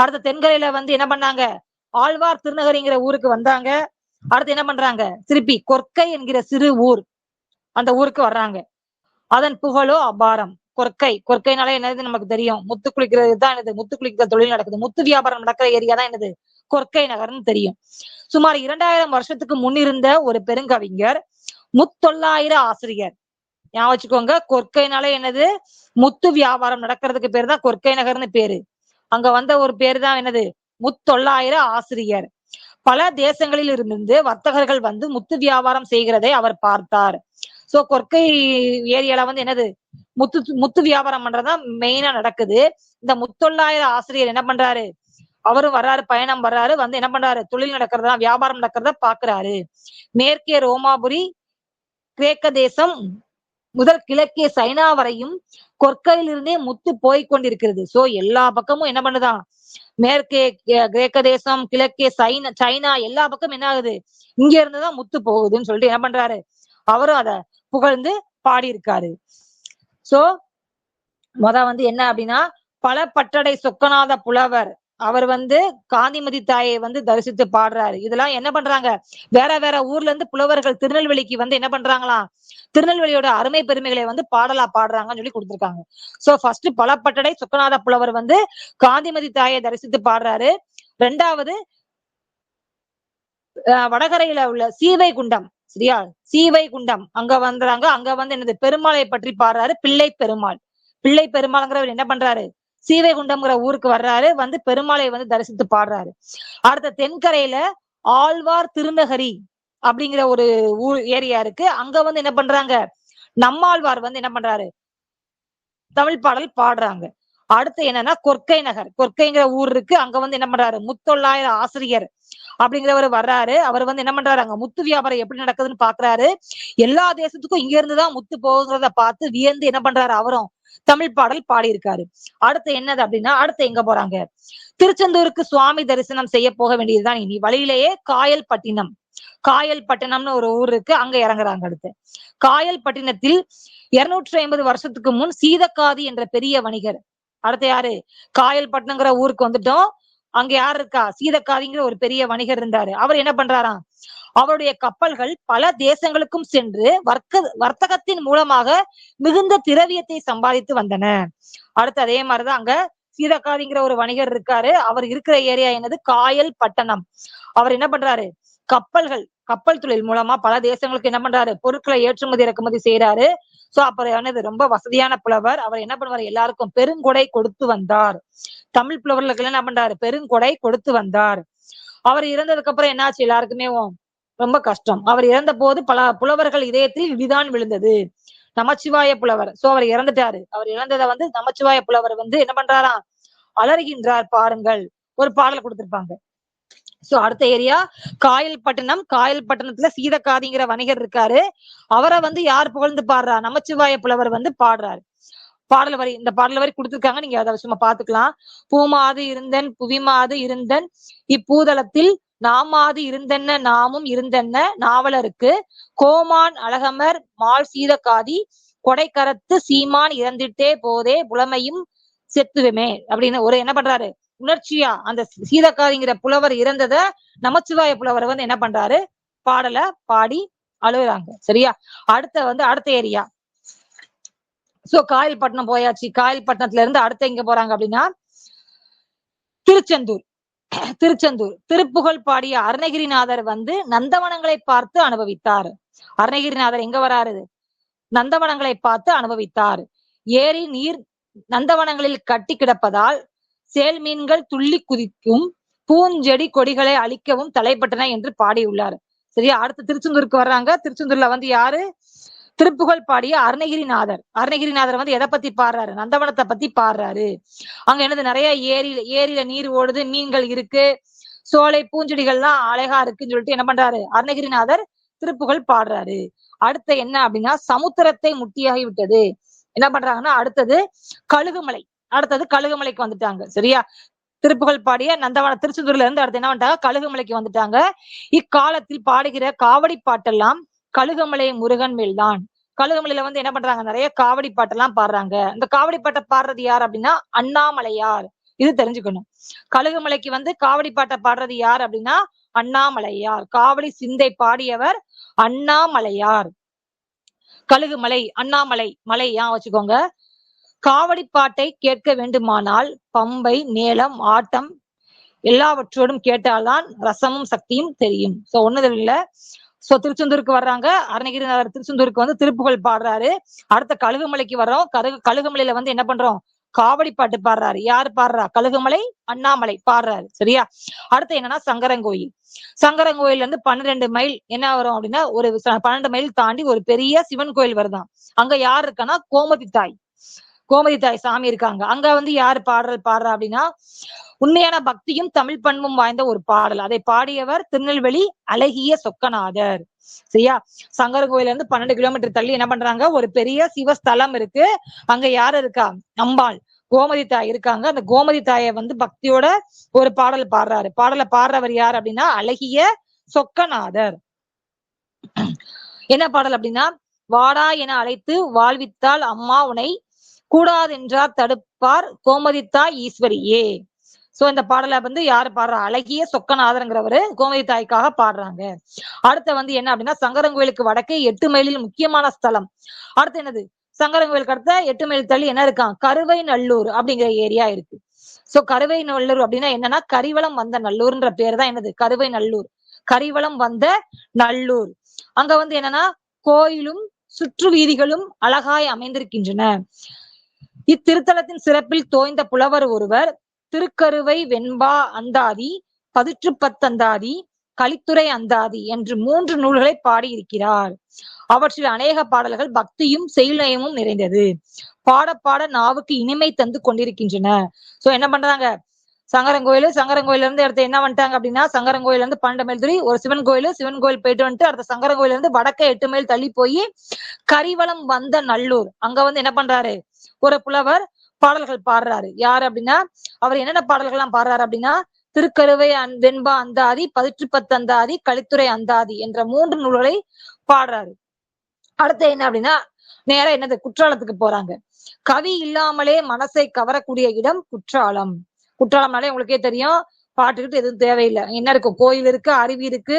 அடுத்த தென்கரையில வந்து என்ன பண்ணாங்க, ஆழ்வார் திருநகரிங்கிற ஊருக்கு வந்தாங்க. அடுத்து என்ன பண்றாங்க, திருப்பி கொற்கை என்கிற சிறு ஊர், அந்த ஊருக்கு வர்றாங்க. அதன் புகழோ அபாரம். கொற்கைனால என்னது நமக்கு தெரியும், முத்து குளிக்கிறது தான் என்னது, முத்து குளிக்கிற தொழில் நடக்குது, முத்து வியாபாரம் நடக்கிற ஏரியா தான் என்னது, கொற்கை நகர்னு தெரியும். சுமார் 2000 வருஷத்துக்கு முன்னிருந்த ஒரு பெருங்கவிஞர், முத்தொள்ளாயிர ஆசிரியர். ஞாபகம் வச்சுக்கோங்க, கொற்கைனால என்னது, முத்து வியாபாரம் நடக்கிறதுக்கு பேரு தான் கொற்கை நகர்னு பேரு. அங்க வந்த ஒரு பேரு தான் என்னது, முத்தொள்ளாயிர ஆசிரியர். பல தேசங்களில் இருந்து வர்த்தகர்கள் வந்து முத்து வியாபாரம் செய்கிறதை அவர் பார்த்தார். சோ கொற்கை ஏரியால வந்து என்னது, முத்து வியாபாரம் பண்றதுதான் மெயினா நடக்குது. இந்த முத்தொள்ளாயிர ஆசிரியர் என்ன பண்றாரு, அவரும் வர்றாரு, பயணம் வர்றாரு, வந்து என்ன பண்றாரு, தொழில் நடக்கிறதா வியாபாரம் நடக்கிறத பாக்குறாரு. மேற்கே ரோமாபுரி, கிரேக்க தேசம் முதல் கிழக்கே சைனா வரையும் கொற்கையிலிருந்தே முத்து போய்கொண்டிருக்கிறது. சோ எல்லா பக்கமும் என்ன பண்ணுதான், மேற்கே கிரேக்க தேசம், கிழக்கே சைனா எல்லா பக்கமும் என்ன ஆகுது, இங்க இருந்துதான் முத்து போகுதுன்னு சொல்லிட்டு என்ன பண்றாரு, அவரும் அத புகழ்ந்து பாடியிருக்காரு. சோ வந்து என்ன அப்படின்னா, பல பட்டடை சொக்கநாத புலவர் அவர் வந்து காந்திமதி தாயை வந்து தரிசித்து பாடுறாரு. இதெல்லாம் என்ன பண்றாங்க, வேற வேற ஊர்ல இருந்து புலவர்கள் திருநெல்வேலிக்கு வந்து என்ன பண்றாங்களாம், திருநெல்வேலியோட அருமை பெருமைகளை வந்து பாடலா பாடுறாங்கன்னு சொல்லி கொடுத்திருக்காங்க. சோ ஃபர்ஸ்ட் பலப்பட்டடை சொக்கநாத புலவர் வந்து காந்திமதி தாயை தரிசித்து பாடுறாரு. 2வது வடகரையில உள்ள சீவைகுண்டம், சரியா, சீவைகுண்டம் அங்க வந்துறாங்க. அங்க வந்து என்னது, பெருமாளை பற்றி பாடுறாரு, பிள்ளை பெருமாள். பிள்ளை பெருமாள்ங்கிறவர் என்ன பண்றாரு, சீவைகுண்டம்ங்கிற ஊருக்கு வர்றாரு, வந்து பெருமாளை வந்து தரிசித்து பாடுறாரு. அடுத்த தென்கரையில ஆழ்வார் திருநகரி அப்படிங்கிற ஒரு ஊர் ஏரியா இருக்கு. அங்க வந்து என்ன பண்றாங்க, நம்மாழ்வார் வந்து என்ன பண்றாரு, தமிழ் பாடல் பாடுறாங்க. அடுத்து என்னன்னா கொற்கை நகர், கொற்கைங்கிற ஊர் இருக்கு. அங்க வந்து என்ன பண்றாரு, முத்தொள்ளாயிர ஆசிரியர் அப்படிங்கிறவர் வர்றாரு. அவர் வந்து என்ன பண்றாரு, அங்க முத்து வியாபாரம் எப்படி நடக்குதுன்னு பாக்குறாரு. எல்லா தேசத்துக்கும் இங்க இருந்துதான் முத்து போகுங்கிறத பார்த்து வியந்து என்ன பண்றாரு, அவரும் தமிழ் பாடல் பாடியிருக்காரு. அடுத்து என்னது அப்படின்னா, அடுத்து எங்க போறாங்க, திருச்செந்தூருக்கு சுவாமி தரிசனம் செய்ய போக வேண்டியதுதான். இனி வழியிலேயே காயல்பட்டினம், காயல்பட்டினம்னு ஒரு ஊர் இருக்கு, அங்க இறங்குறாங்க. அடுத்து காயல்பட்டினத்தில் 250 வருஷத்துக்கு முன் சீதக்காதி என்ற பெரிய வணிகர். அடுத்து யாரு, காயல்பட்டினங்கிற ஊருக்கு வந்துட்டோம். அங்க யார் இருக்கா, சீதக்காதிங்கிற ஒரு பெரிய வணிகர் இருந்தாரு. அவர் என்ன பண்றாராம், அவருடைய கப்பல்கள் பல தேசங்களுக்கும் சென்று வர்த்தகத்தின் மூலமாக மிகுந்த திரவியத்தை சம்பாதித்து வந்தன. அடுத்து அதே மாதிரிதான் அங்க சீதக்காதிங்கிற ஒரு வணிகர் இருக்காரு. அவர் இருக்கிற ஏரியா என்னது, காயல் பட்டணம். அவர் என்ன பண்றாரு, கப்பல் தொழில் மூலமா பல தேசங்களுக்கு என்ன பண்றாரு, பொருட்களை ஏற்றுமதி இறக்குமதி செய்யறாரு. சோ அப்புறம் என்னது, ரொம்ப வசதியான புலவர். அவர் என்ன பண்ணுவாரு, எல்லாருக்கும் பெருங்கொடை கொடுத்து வந்தார். தமிழ் புலவர்களுக்கு என்ன பண்றாரு, பெருங்கொடை கொடுத்து வந்தார். அவர் இறந்ததுக்கு அப்புறம் என்னாச்சு, எல்லாருக்குமே ரொம்ப கஷ்டம். அவர் இறந்த போது பல புலவர்கள் இதயத்தில் இடிதான் விழுந்தது. நமச்சிவாய புலவர், சோ அவர் இறந்துட்டாரு. அவர் இறந்ததை வந்து நமச்சிவாய புலவர் வந்து என்ன பண்றாராம், அலறுகின்றார் பாருங்கள், ஒரு பாடல் கொடுத்திருப்பாங்க. சோ அடுத்த ஏரியா காயல்பட்டினம். காயல்பட்டினத்துல சீதக்காதிங்கிற வணிகர் இருக்காரு. அவரை வந்து யார் புகழ்ந்து பாடுறா, நமச்சிவாய புலவர் வந்து பாடுறாரு. பாடல் வரி, இந்த பாடல் வரி கொடுத்திருக்காங்க, நீங்க அதை சும்மா பாத்துக்கலாம். பூமாது இருந்தன் புவிமாது இருந்தன் இப்பூதளத்தில் நாமாது இருந்தென்ன நாமும் இருந்தென்ன நாவலருக்கு கோமான் அழகமர் மால் சீதக்காதி கொடைக்கரத்து சீமான் இறந்திட்டே போதே புலமையும் செத்துவமே அப்படின்னு ஒரு என்ன பண்றாரு, உணர்ச்சியா அந்த சீதக்காதிங்கிற புலவர் இறந்தத நமச்சிவாய புலவர் வந்து என்ன பண்றாரு, பாடலை பாடி அழுகுறாங்க. சரியா, அடுத்த ஏரியா. சோ காயல்பட்டினம் போயாச்சு. காயல்பட்டினத்துல இருந்து அடுத்த எங்க போறாங்க அப்படின்னா திருச்செந்தூர். திருப்புகழ் பாடிய அருணகிரிநாதர் வந்து நந்தவனங்களை பார்த்து அனுபவித்தார். அருணகிரிநாதர் எங்க வராரு, நந்தவனங்களை பார்த்து அனுபவித்தார். ஏரி நீர் நந்தவனங்களில் கட்டி கிடப்பதால் சேல் மீன்கள் துள்ளி குதிக்கும், பூஞ்செடி கொடிகளை அழிக்கவும் தலைப்பட்டன என்று பாடியுள்ளார். சரியா, அடுத்து திருச்செந்தூருக்கு வர்றாங்க. திருச்செந்தூர்ல வந்து யாரு, திருப்புகழ் பாடிய அருணகிரிநாதர். அருணகிரிநாதர் வந்து எதை பத்தி பாடுறாரு, நந்தவனத்தை பத்தி பாடுறாரு. அங்க என்னது, நிறைய ஏரியில நீர் ஓடுது, மீன்கள் இருக்கு, சோலை பூஞ்செடிகள்லாம் அழகா இருக்குன்னு சொல்லிட்டு என்ன பண்றாரு, அருணகிரிநாதர் திருப்புகழ் பாடுறாரு. அடுத்த என்ன அப்படின்னா, சமுத்திரத்தை முட்டியாகி விட்டது. என்ன பண்றாங்கன்னா அடுத்தது கழுகுமலைக்கு வந்துட்டாங்க. சரியா, திருப்புகழ் பாடிய நந்தவன திருச்செந்தூர்ல இருந்து அடுத்து என்ன பண்ணிட்டாங்க, கழுகுமலைக்கு வந்துட்டாங்க. இக்காலத்தில் பாடுகிற காவடி பாட்டெல்லாம் கழுகுமலை முருகன் மேல்தான். கழுகுமலையில வந்து என்ன பண்றாங்க, நிறைய காவடி பாட்டெல்லாம் பாடுறாங்க. இந்த காவடி பாட்டை பாடுறது யார் அப்படின்னா அண்ணாமலையார். இது தெரிஞ்சுக்கணும். கழுகுமலைக்கு வந்து காவடி பாட்டை பாடுறது யார் அப்படின்னா அண்ணாமலையார். காவடி சிந்தை பாடியவர் அண்ணாமலையார். கழுகுமலை அண்ணாமலை மலை வச்சுக்கோங்க. காவடி பாட்டை கேட்க வேண்டுமானால் பம்பை மேளம் ஆட்டம் எல்லாவற்றோடும் கேட்டால்தான் ரசமும் சக்தியும் தெரியும். சோ ஒண்ணுதல் இல்ல. சோ திருச்செந்தூருக்கு வர்றாங்க. அருணகிரிநாதர் திருச்செந்தூருக்கு வந்து திருப்புகழ் பாடுறாரு. அடுத்த கழுகுமலைக்கு வர்றோம். கழுகுமலையில வந்து என்ன பண்றோம், காவடி பாட்டு பாடுறாரு. யாரு பாடுறா, கழுகுமலை அண்ணாமலை பாடுறாரு. சரியா, அடுத்து என்னன்னா சங்கரங்கோயில். சங்கரங்கோயில்ல இருந்து 12 மைல் என்ன வரும் அப்படின்னா, ஒரு 12 மைல் தாண்டி ஒரு பெரிய சிவன் கோயில் வருதான். அங்க யார் இருக்கான்னா கோமதி தாய் சாமி இருக்காங்க. அங்க வந்து யாரு பாடுறா அப்படின்னா உண்மையான பக்தியும் தமிழ் பண்பும் வாய்ந்த ஒரு பாடல். அதை பாடியவர் திருநெல்வேலி அழகிய சொக்கநாதர். சரியா, சங்கரன் கோயில இருந்து 12 கிலோமீட்டர் தள்ளி என்ன பண்றாங்க, ஒரு பெரிய சிவஸ்தலம் இருக்கு. அங்க யாரு இருக்கா, அம்பாள் கோமதி தாய் இருக்காங்க. அந்த கோமதி தாயை வந்து பக்தியோட ஒரு பாடல் பாடுறாரு. பாடலை பாடுறவர் யார் அப்படின்னா அழகிய சொக்கநாதர். என்ன பாடல் அப்படின்னா, வாடா என அழைத்து வாழ்வித்தால் அம்மா உனை கூடாதென்றார் தடுப்பார் கோமதித்தாய் ஈஸ்வரியே. சோ இந்த பாடலை வந்து யாரு பாடுறா, அழகிய சொக்கநாதருங்கிறவரு கோமதி தாய்க்காக பாடுறாங்க. அடுத்த வந்து என்ன அப்படின்னா, சங்கரங்கோயிலுக்கு வடக்கே 8 மைலில் முக்கியமான ஸ்தலம். அடுத்து என்னது, சங்கரங்கோயிலுக்கு அடுத்த 8 மைல் தள்ளி என்ன இருக்கான், கருவை நல்லூர் அப்படிங்கிற ஏரியா இருக்கு. சோ கருவை நல்லூர் அப்படின்னா என்னன்னா, கரிவளம் வந்த நல்லூர்ன்ற பேர் தான் என்னது, கருவை நல்லூர். கரிவளம் வந்த நல்லூர். அங்க வந்து என்னன்னா கோயிலும் சுற்று வீதிகளும் அழகாய் அமைந்திருக்கின்றன. இத்திருத்தலத்தின் சிறப்பில் தோய்ந்த புலவர் ஒருவர் திருக்கருவை வெண்பா அந்தாதி, பதிற்றுப்பத்தந்தாதி, கலித்துறை அந்தாதி என்று 3 நூல்களை பாடியிருக்கிறார். அவற்றில் அநேக பாடல்கள் பக்தியும் செய்யுள்நயமும் நிறைந்தது. பாட பாட நாவுக்கு இனிமை தந்து கொண்டிருக்கின்றன. சோ என்ன பண்றாங்க, சங்கரங்கோயில இருந்து அடுத்து என்ன வந்துட்டாங்க அப்படின்னா, சங்கரங்கோயில இருந்து 12 மைல் தூரி ஒரு சிவன் கோயில் போயிட்டு வந்துட்டு அடுத்த சங்கரங்கோயில இருந்து வடக்க 8 மைல் தள்ளி போய் கரிவலம் வந்த நல்லூர் அங்க வந்து என்ன பண்றாரு, ஒரு புலவர் பாடல்கள் பாடுறாரு. யாரு அப்படின்னா, அவர் என்னென்ன பாடல்கள் எல்லாம் பாடுறாரு அப்படின்னா, திருக்கருவை வெண்பா அந்தாதி, பதிற்றுப்பத்தந்தாதி, கலித்துறை அந்தாதி என்ற 3 நூல்களை பாடுறாரு. அடுத்து என்ன அப்படின்னா, நேரா என்னது குற்றாலத்துக்கு போறாங்க. கவி இல்லாமலே மனசை கவரக்கூடிய இடம் குற்றாலம். குற்றாலம்னாலே உங்களுக்கே தெரியும், பாட்டுக்கிட்டு எதுவும் தேவையில்லை. என்ன இருக்கும், கோயில் இருக்கு, அருவி இருக்கு,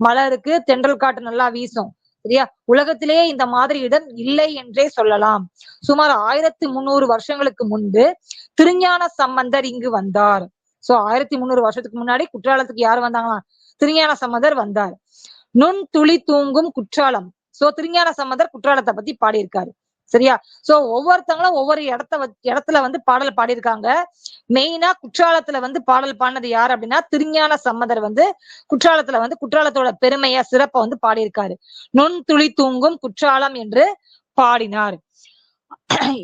மலை இருக்கு, தென்றல் காட்டு நல்லா வீசும். சரியா, உலகத்திலேயே இந்த மாதிரி இடம் இல்லை என்றே சொல்லலாம். சுமார் 1300 வருஷங்களுக்கு முன்பு திருஞான சம்பந்தர் இங்கு வந்தார். சோ 1300 வருஷத்துக்கு முன்னாடி குற்றாலத்துக்கு யாரு வந்தாங்களாம், திருஞான சம்பந்தர் வந்தார். நுண் துளி தூங்கும் குற்றாலம். சோ திருஞான சம்பந்தர் குற்றாலத்தை பத்தி பாடியிருக்காரு. சரியா, சோ ஒவ்வொருத்தங்களும் ஒவ்வொரு இடத்துல வந்து பாடல் பாடியிருக்காங்க. மெயினா குற்றாலத்துல வந்து பாடல் பாடினது யாரு அப்படின்னா, திருஞான சம்பந்தர் வந்து குற்றாலத்துல வந்து குற்றாலத்தோட பெருமைய சிறப்பை வந்து பாடியிருக்காரு. நுண் துளி தூங்கும் குற்றாலம் என்று பாடினார்.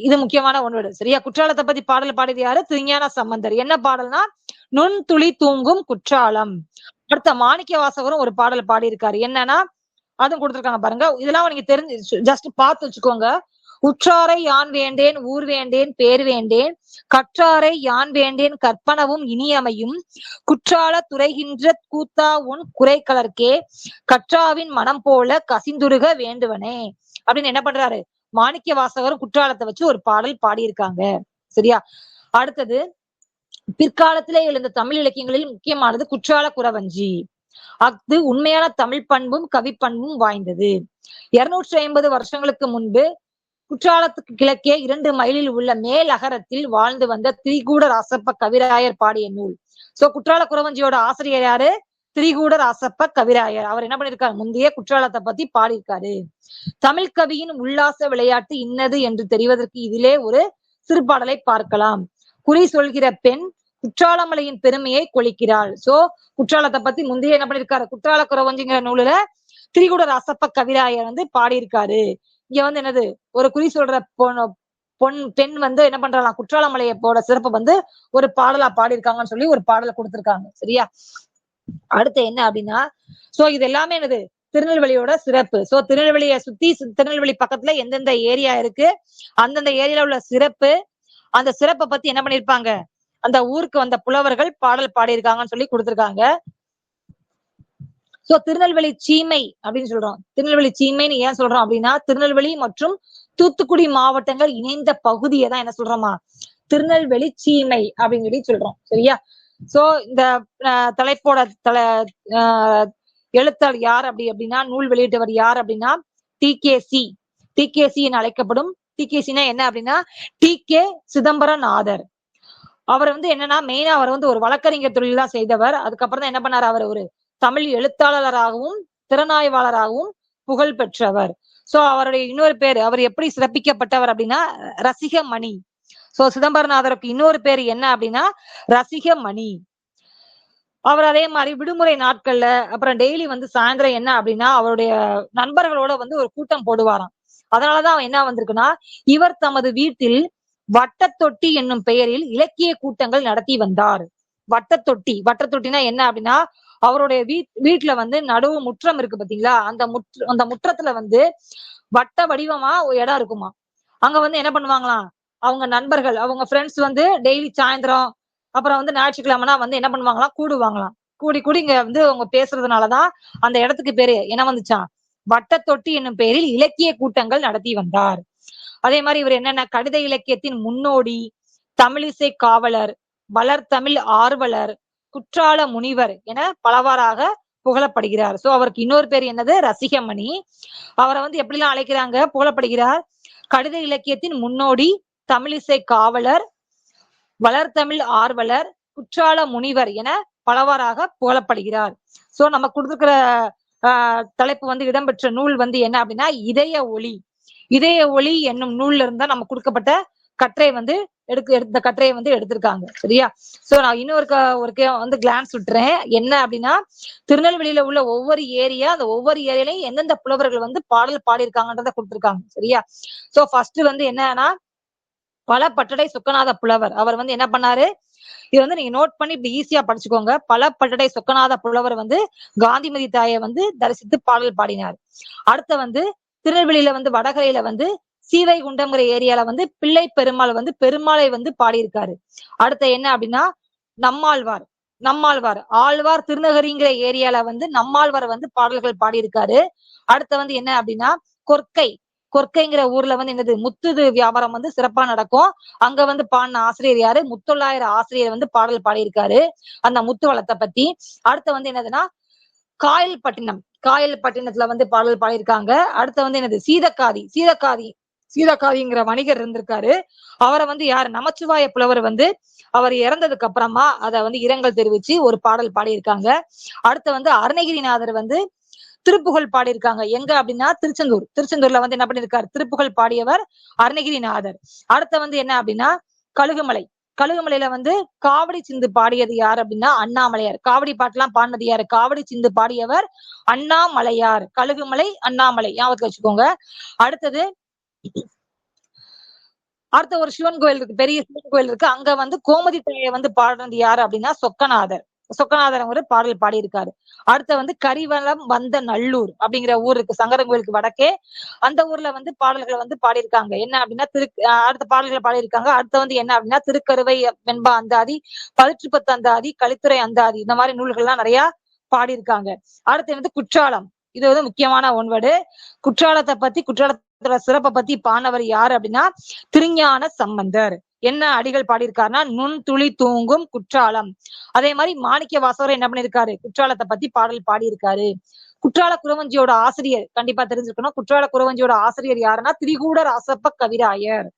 இது முக்கியமான ஒன்று. சரியா, குற்றாலத்தை பத்தி பாடல் பாடியது யாரு, திருஞான சம்பந்தர். என்ன பாடல்னா நுண் துளி தூங்கும் குற்றாலம். அடுத்த மாணிக்க வாசகரும் ஒரு பாடல் பாடியிருக்காரு. என்னன்னா அதுவும் கொடுத்திருக்காங்க பாருங்க. இதெல்லாம் நீங்க தெரிஞ்சு ஜஸ்ட் பார்த்து வச்சுக்கோங்க. உற்றாரை யான் வேண்டேன் ஊர் வேண்டேன் பேர் வேண்டேன், கற்றாரை யான் வேண்டேன் கற்பனவும் இனியமையும், குற்றால துறைகின்ற கூத்தா உன் குறை கலர்க்கே, கற்றாவின் மனம் போல கசிந்துருக வேண்டுவனே அப்படின்னு என்ன பண்றாரு, மாணிக்க வாசகரும் குற்றாலத்தை வச்சு ஒரு பாடல் பாடியிருக்காங்க. சரியா, அடுத்தது பிற்காலத்திலே எழுந்த தமிழ் இலக்கியங்களில் முக்கியமானது குற்றால குறவஞ்சி. அது உண்மையான தமிழ் பண்பும் கவி பண்பும் வாய்ந்தது. 250 வருஷங்களுக்கு முன்பு குற்றாலத்துக்கு கிழக்கே 2 மைலில் உள்ள மேல் அகரத்தில் வாழ்ந்து வந்த திரிகூட ராசப்ப கவிராயர் பாடிய நூல். சோ குற்றால குறவஞ்சியோட ஆசிரியர் யாரு, திரிகூட ராசப்ப கவிராயர். அவர் என்ன பண்ணிருக்காரு, முந்தைய குற்றாலத்தை பத்தி பாடியிருக்காரு. தமிழ் கவியின் உல்லாச விளையாட்டு இன்னது என்று தெரிவதற்கு இதிலே ஒரு சிறுபாடலை பார்க்கலாம். குறி சொல்கிற பெண் குற்றாலமலையின் பெருமையை கொளிக்கிறாள். சோ குற்றாலத்தை பத்தி முந்தைய என்ன பண்ணிருக்காரு, குற்றால குறவஞ்சிங்கிற நூலுல திரிகூட ராசப்ப கவிராயர் வந்து பாடியிருக்காரு. இங்க வந்து என்னது, ஒரு குறி சொல்ற பெண் வந்து என்ன பண்றாங்க, குற்றாலமலையோட சிறப்பு வந்து ஒரு பாடலா பாடியிருக்காங்கன்னு சொல்லி ஒரு பாடலை கொடுத்திருக்காங்க. சரியா, அடுத்து என்ன அப்படின்னா, சோ இது எல்லாமே என்னது திருநெல்வேலியோட சிறப்பு. சோ திருநெல்வேலியை சுத்தி திருநெல்வேலி பக்கத்துல எந்தெந்த ஏரியா இருக்கு, அந்தந்த ஏரியால உள்ள சிறப்பு, அந்த சிறப்பை பத்தி என்ன பண்ணிருப்பாங்க, அந்த ஊருக்கு வந்த புலவர்கள் பாடல் பாடியிருக்காங்கன்னு சொல்லி கொடுத்திருக்காங்க. சோ திருநெல்வேலி சீமை அப்படின்னு சொல்றோம். திருநெல்வேலி சீமைன்னு ஏன் சொல்றோம் அப்படின்னா, திருநெல்வேலி மற்றும் தூத்துக்குடி மாவட்டங்கள் இணைந்த பகுதியை தான் என்ன சொல்றோமா, திருநெல்வேலி சீமை அப்படின்னு சொல்லி சொல்றோம். சரியா, சோ இந்த தலைப்போட எழுத்தாளர் யார் அப்படின்னா, நூல் வெளியிட்டவர் யார் அப்படின்னா டிகேசி என அழைக்கப்படும். டிகேசினா என்ன அப்படின்னா டி.கே. சிதம்பரநாதர். அவர் வந்து என்னன்னா மெயினா அவர் வந்து ஒரு வழக்கறிஞர் தொழில் தான் செய்தவர். அதுக்கப்புறம் தான் என்ன பண்ணாரு, அவர் ஒரு தமிழ் எழுத்தாளராகவும் திறனாய்வாளராகவும் புகழ் பெற்றவர். சோ அவருடைய இன்னொரு பேரு, அவர் எப்படி சிறப்பிக்கப்பட்டவர் அப்படின்னா ரசிகமணி. சோ சிதம்பரநாதருக்கு இன்னொரு பேரு என்ன அப்படின்னா ரசிகமணி. அவர் அதே மாதிரி விடுமுறை நாட்கள்ல அப்புறம் டெய்லி வந்து சாயந்தரம் என்ன அப்படின்னா அவருடைய நண்பர்களோட வந்து ஒரு கூட்டம் போடுவாராம். அதனாலதான் என்ன வந்திருக்குன்னா, இவர் தமது வீட்டில் வட்டத்தொட்டி என்னும் பெயரில் இலக்கிய கூட்டங்கள் நடத்தி வந்தார். வட்டத்தொட்டினா என்ன அப்படின்னா, அவருடைய வீட்டுல வந்து நடுவு முற்றம் இருக்கு பாத்தீங்களா, அந்த முற்றத்துல வந்து வட்ட வடிவமா ஒரு இடம் இருக்குமா. அங்க வந்து என்ன பண்ணுவாங்களாம், அவங்க நண்பர்கள் அவங்க ஃப்ரெண்ட்ஸ் வந்து டெய்லி சாயந்தரம் அப்புறம் வந்து ஞாயிற்றுக்கிழமைனா வந்து என்ன பண்ணுவாங்களாம், கூடுவாங்களாம். கூடி இங்க வந்து அவங்க பேசுறதுனாலதான் அந்த இடத்துக்கு பேரு என்ன வந்துச்சான், வட்டத்தொட்டி என்னும் பெயரில் இலக்கிய கூட்டங்கள் நடத்தி வந்தார். அதே மாதிரி இவர் என்னென்ன கடித இலக்கியத்தின் முன்னோடி, தமிழிசை காவலர், வளர்தமிழ் ஆர்வலர், குற்றால முனிவர் என பலவாறாக புகழப்படுகிறார். சோ அவருக்கு இன்னொரு பேர் என்னது, ரசிகமணி. அவரை வந்து எப்படிலாம் அழைக்கிறாங்க, புகழப்படுகிறார். கடித இலக்கியத்தின் முன்னோடி, தமிழிசை காவலர், வளர்தமிழ் ஆர்வலர், குற்றால முனிவர் என பலவாறாக புகழப்படுகிறார். சோ நம்ம கொடுத்துருக்கிற தலைப்பு வந்து இடம்பெற்ற நூல் வந்து என்ன அப்படின்னா இதய ஒளி. இதய ஒளி என்னும் நூல்ல இருந்தா நம்ம கொடுக்கப்பட்ட கட்டுரை வந்து இந்த கட்டுரையை வந்து எடுத்திருக்காங்க. சரியா? சோ நான் இன்னொரு வந்து கிளான்ஸ் விட்டுறேன். என்ன அப்படின்னா, திருநெல்வேலியில உள்ள ஒவ்வொரு ஏரியா, அந்த ஒவ்வொரு ஏரியாலையும் எந்தெந்த புலவர்கள் வந்து பாடல் பாடியிருக்காங்கன்றத கொடுத்திருக்காங்க. சரியா? சோ ஃபர்ஸ்ட் வந்து என்னன்னா, பல பட்டடை சொக்கநாத புலவர். அவர் வந்து என்ன பண்ணாரு, இது வந்து நீங்க நோட் பண்ணி இப்படி ஈஸியா படிச்சுக்கோங்க. பல பட்டடை சொக்கநாத புலவர் வந்து காந்திமதி தாயை வந்து தரிசித்து பாடல் பாடினார். அடுத்த வந்து திருநெல்வேலியில வந்து வடகரையில வந்து சீவைகுண்டம்ங்கிற ஏரியால வந்து பிள்ளை பெருமாள் வந்து பெருமாளை வந்து பாடியிருக்காரு. அடுத்த என்ன அப்படின்னா, நம்மாழ்வார் நம்மாழ்வார் ஆழ்வார் திருநகரிங்கிற ஏரியால வந்து நம்மாழ்வார் வந்து பாடல்கள் பாடியிருக்காரு. அடுத்த வந்து என்ன அப்படின்னா, கொற்கை கொற்கைங்கிற ஊர்ல வந்து என்னது முத்துது வியாபாரம் வந்து சிறப்பா நடக்கும். அங்க வந்து பாடின ஆசிரியர் யாரு, முத்தொள்ளாயிரம் ஆசிரியர் வந்து பாடல் பாடியிருக்காரு அந்த முத்து வளத்தை பத்தி. அடுத்த வந்து என்னதுன்னா, காயல்பட்டினத்துல வந்து பாடல் பாடியிருக்காங்க. அடுத்த வந்து என்னது சீதக்காதிங்கிற வணிகர் இருந்திருக்காரு. அவரை வந்து யாரு, நமச்சிவாய புலவர் வந்து அவர் இறந்ததுக்கு அப்புறமா அதை வந்து இரங்கல் தெரிவிச்சு ஒரு பாடல் பாடியிருக்காங்க. அடுத்த வந்து அருணகிரிநாதர் வந்து திருப்புகழ் பாடியிருக்காங்க. எங்க அப்படின்னா திருச்செந்தூர்ல வந்து என்ன பண்ணிருக்காரு, திருப்புகழ் பாடியவர் அருணகிரிநாதர். அடுத்த வந்து என்ன அப்படின்னா, கழுகுமலையில வந்து காவடி சிந்து பாடியது யார் அப்படின்னா அண்ணாமலையார். காவடி பாட்டுலாம் பாடினது யாரு, காவடி சிந்து பாடியவர் அண்ணாமலையார். கழுகுமலை அண்ணாமலை ஞாபகத்துல வச்சுக்கோங்க. அடுத்தது ஒரு சிவன் கோயில் இருக்கு, பெரிய சிவன் கோயில் இருக்கு. அங்க வந்து கோமதி தாயை வந்து பாடுறது யாரு அப்படின்னா சொக்கநாதர் ஒரு பாடல் பாடியிருக்காரு. அடுத்த வந்து கரிவலம் வந்த நல்லூர் அப்படிங்கிற ஊர் இருக்கு சங்கரன் கோயிலுக்கு வடக்கே. அந்த ஊர்ல வந்து பாடல்களை வந்து பாடியிருக்காங்க. என்ன அப்படின்னா அடுத்த பாடல்களை பாடியிருக்காங்க. அடுத்த வந்து என்ன அப்படின்னா, திருக்கருவை வெண்பா அந்தாதி, 18 அந்தாதி, கலித்துறை அந்தாதி, இந்த மாதிரி நூல்கள்லாம் நிறைய பாடியிருக்காங்க. அடுத்து வந்து குற்றாலம். இது வந்து முக்கியமான ஒன்வேர்டு. குற்றாலத்தோட சிறப்பை பத்தி பாடினவர் யாரு அப்படின்னா திருஞான சம்பந்தர். என்ன அடிகள் பாடியிருக்காருன்னா, நுண் துளி தூங்கும் குற்றாலம். அதே மாதிரி மாணிக்க வாசகர் என்ன பண்ணிருக்காரு, குற்றாலத்தை பத்தி பாடல் பாடியிருக்காரு. குற்றால குறவஞ்சியோட ஆசிரியர் கண்டிப்பா தெரிஞ்சுக்கணும். குற்றால குறவஞ்சியோட ஆசிரியர் யாருன்னா திரிகூட ராசப்ப கவிராயர்.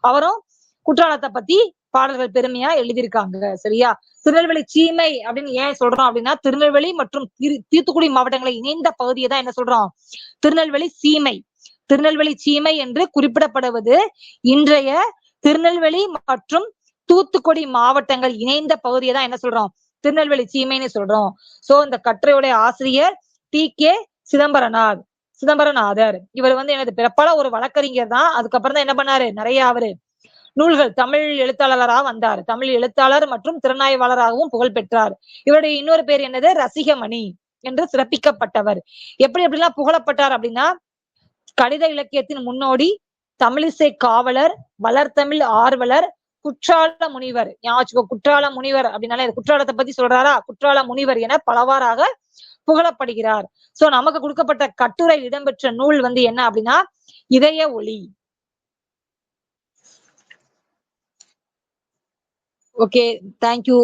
அவரும் குற்றாலத்தை பத்தி பாடல்கள் பெருமையா எழுதியிருக்காங்க. சரியா? திருநெல்வேலி சீமை அப்படின்னு ஏன் சொல்றோம் அப்படின்னா, திருநெல்வேலி மற்றும் தூத்துக்குடி மாவட்டங்களை இணைந்த பகுதியை தான் என்ன சொல்றோம், திருநெல்வேலி சீமை என்று குறிப்பிடப்படுவது இன்றைய திருநெல்வேலி மற்றும் தூத்துக்குடி மாவட்டங்கள் இணைந்த பகுதியை தான் என்ன சொல்றோம், திருநெல்வேலி சீமைன்னு சொல்றோம். சோ இந்த கட்டுரையுடைய ஆசிரியர் டி.கே. சிதம்பரநாதர். இவர் வந்து எனது பிறப்பால ஒரு வழக்கறிஞர் தான். அதுக்கப்புறம் தான் என்ன பண்ணாரு, நிறைய அவரு நூல்கள் தமிழ் எழுத்தாளராக வந்தார். தமிழ் எழுத்தாளர் மற்றும் திறனாய்வாளராகவும் புகழ் பெற்றார். இவருடைய இன்னொரு பேர் என்னது, ரசிகமணி என்று சிறப்பிக்கப்பட்டவர். எப்படிலாம் புகழப்பட்டார் அப்படின்னா, கடித இலக்கியத்தின் முன்னோடி, தமிழிசை காவலர், வளர்த்தமிழ் ஆர்வலர், குற்றால முனிவர். குற்றால முனிவர் அப்படின்னாலே குற்றாலத்தை பத்தி சொல்றாரா, குற்றால முனிவர் என பலவாறாக புகழப்படுகிறார். சோ நமக்கு கொடுக்கப்பட்ட கட்டுரை இடம்பெற்ற நூல் வந்து என்ன அப்படின்னா இதய ஒளி. Okay, thank you.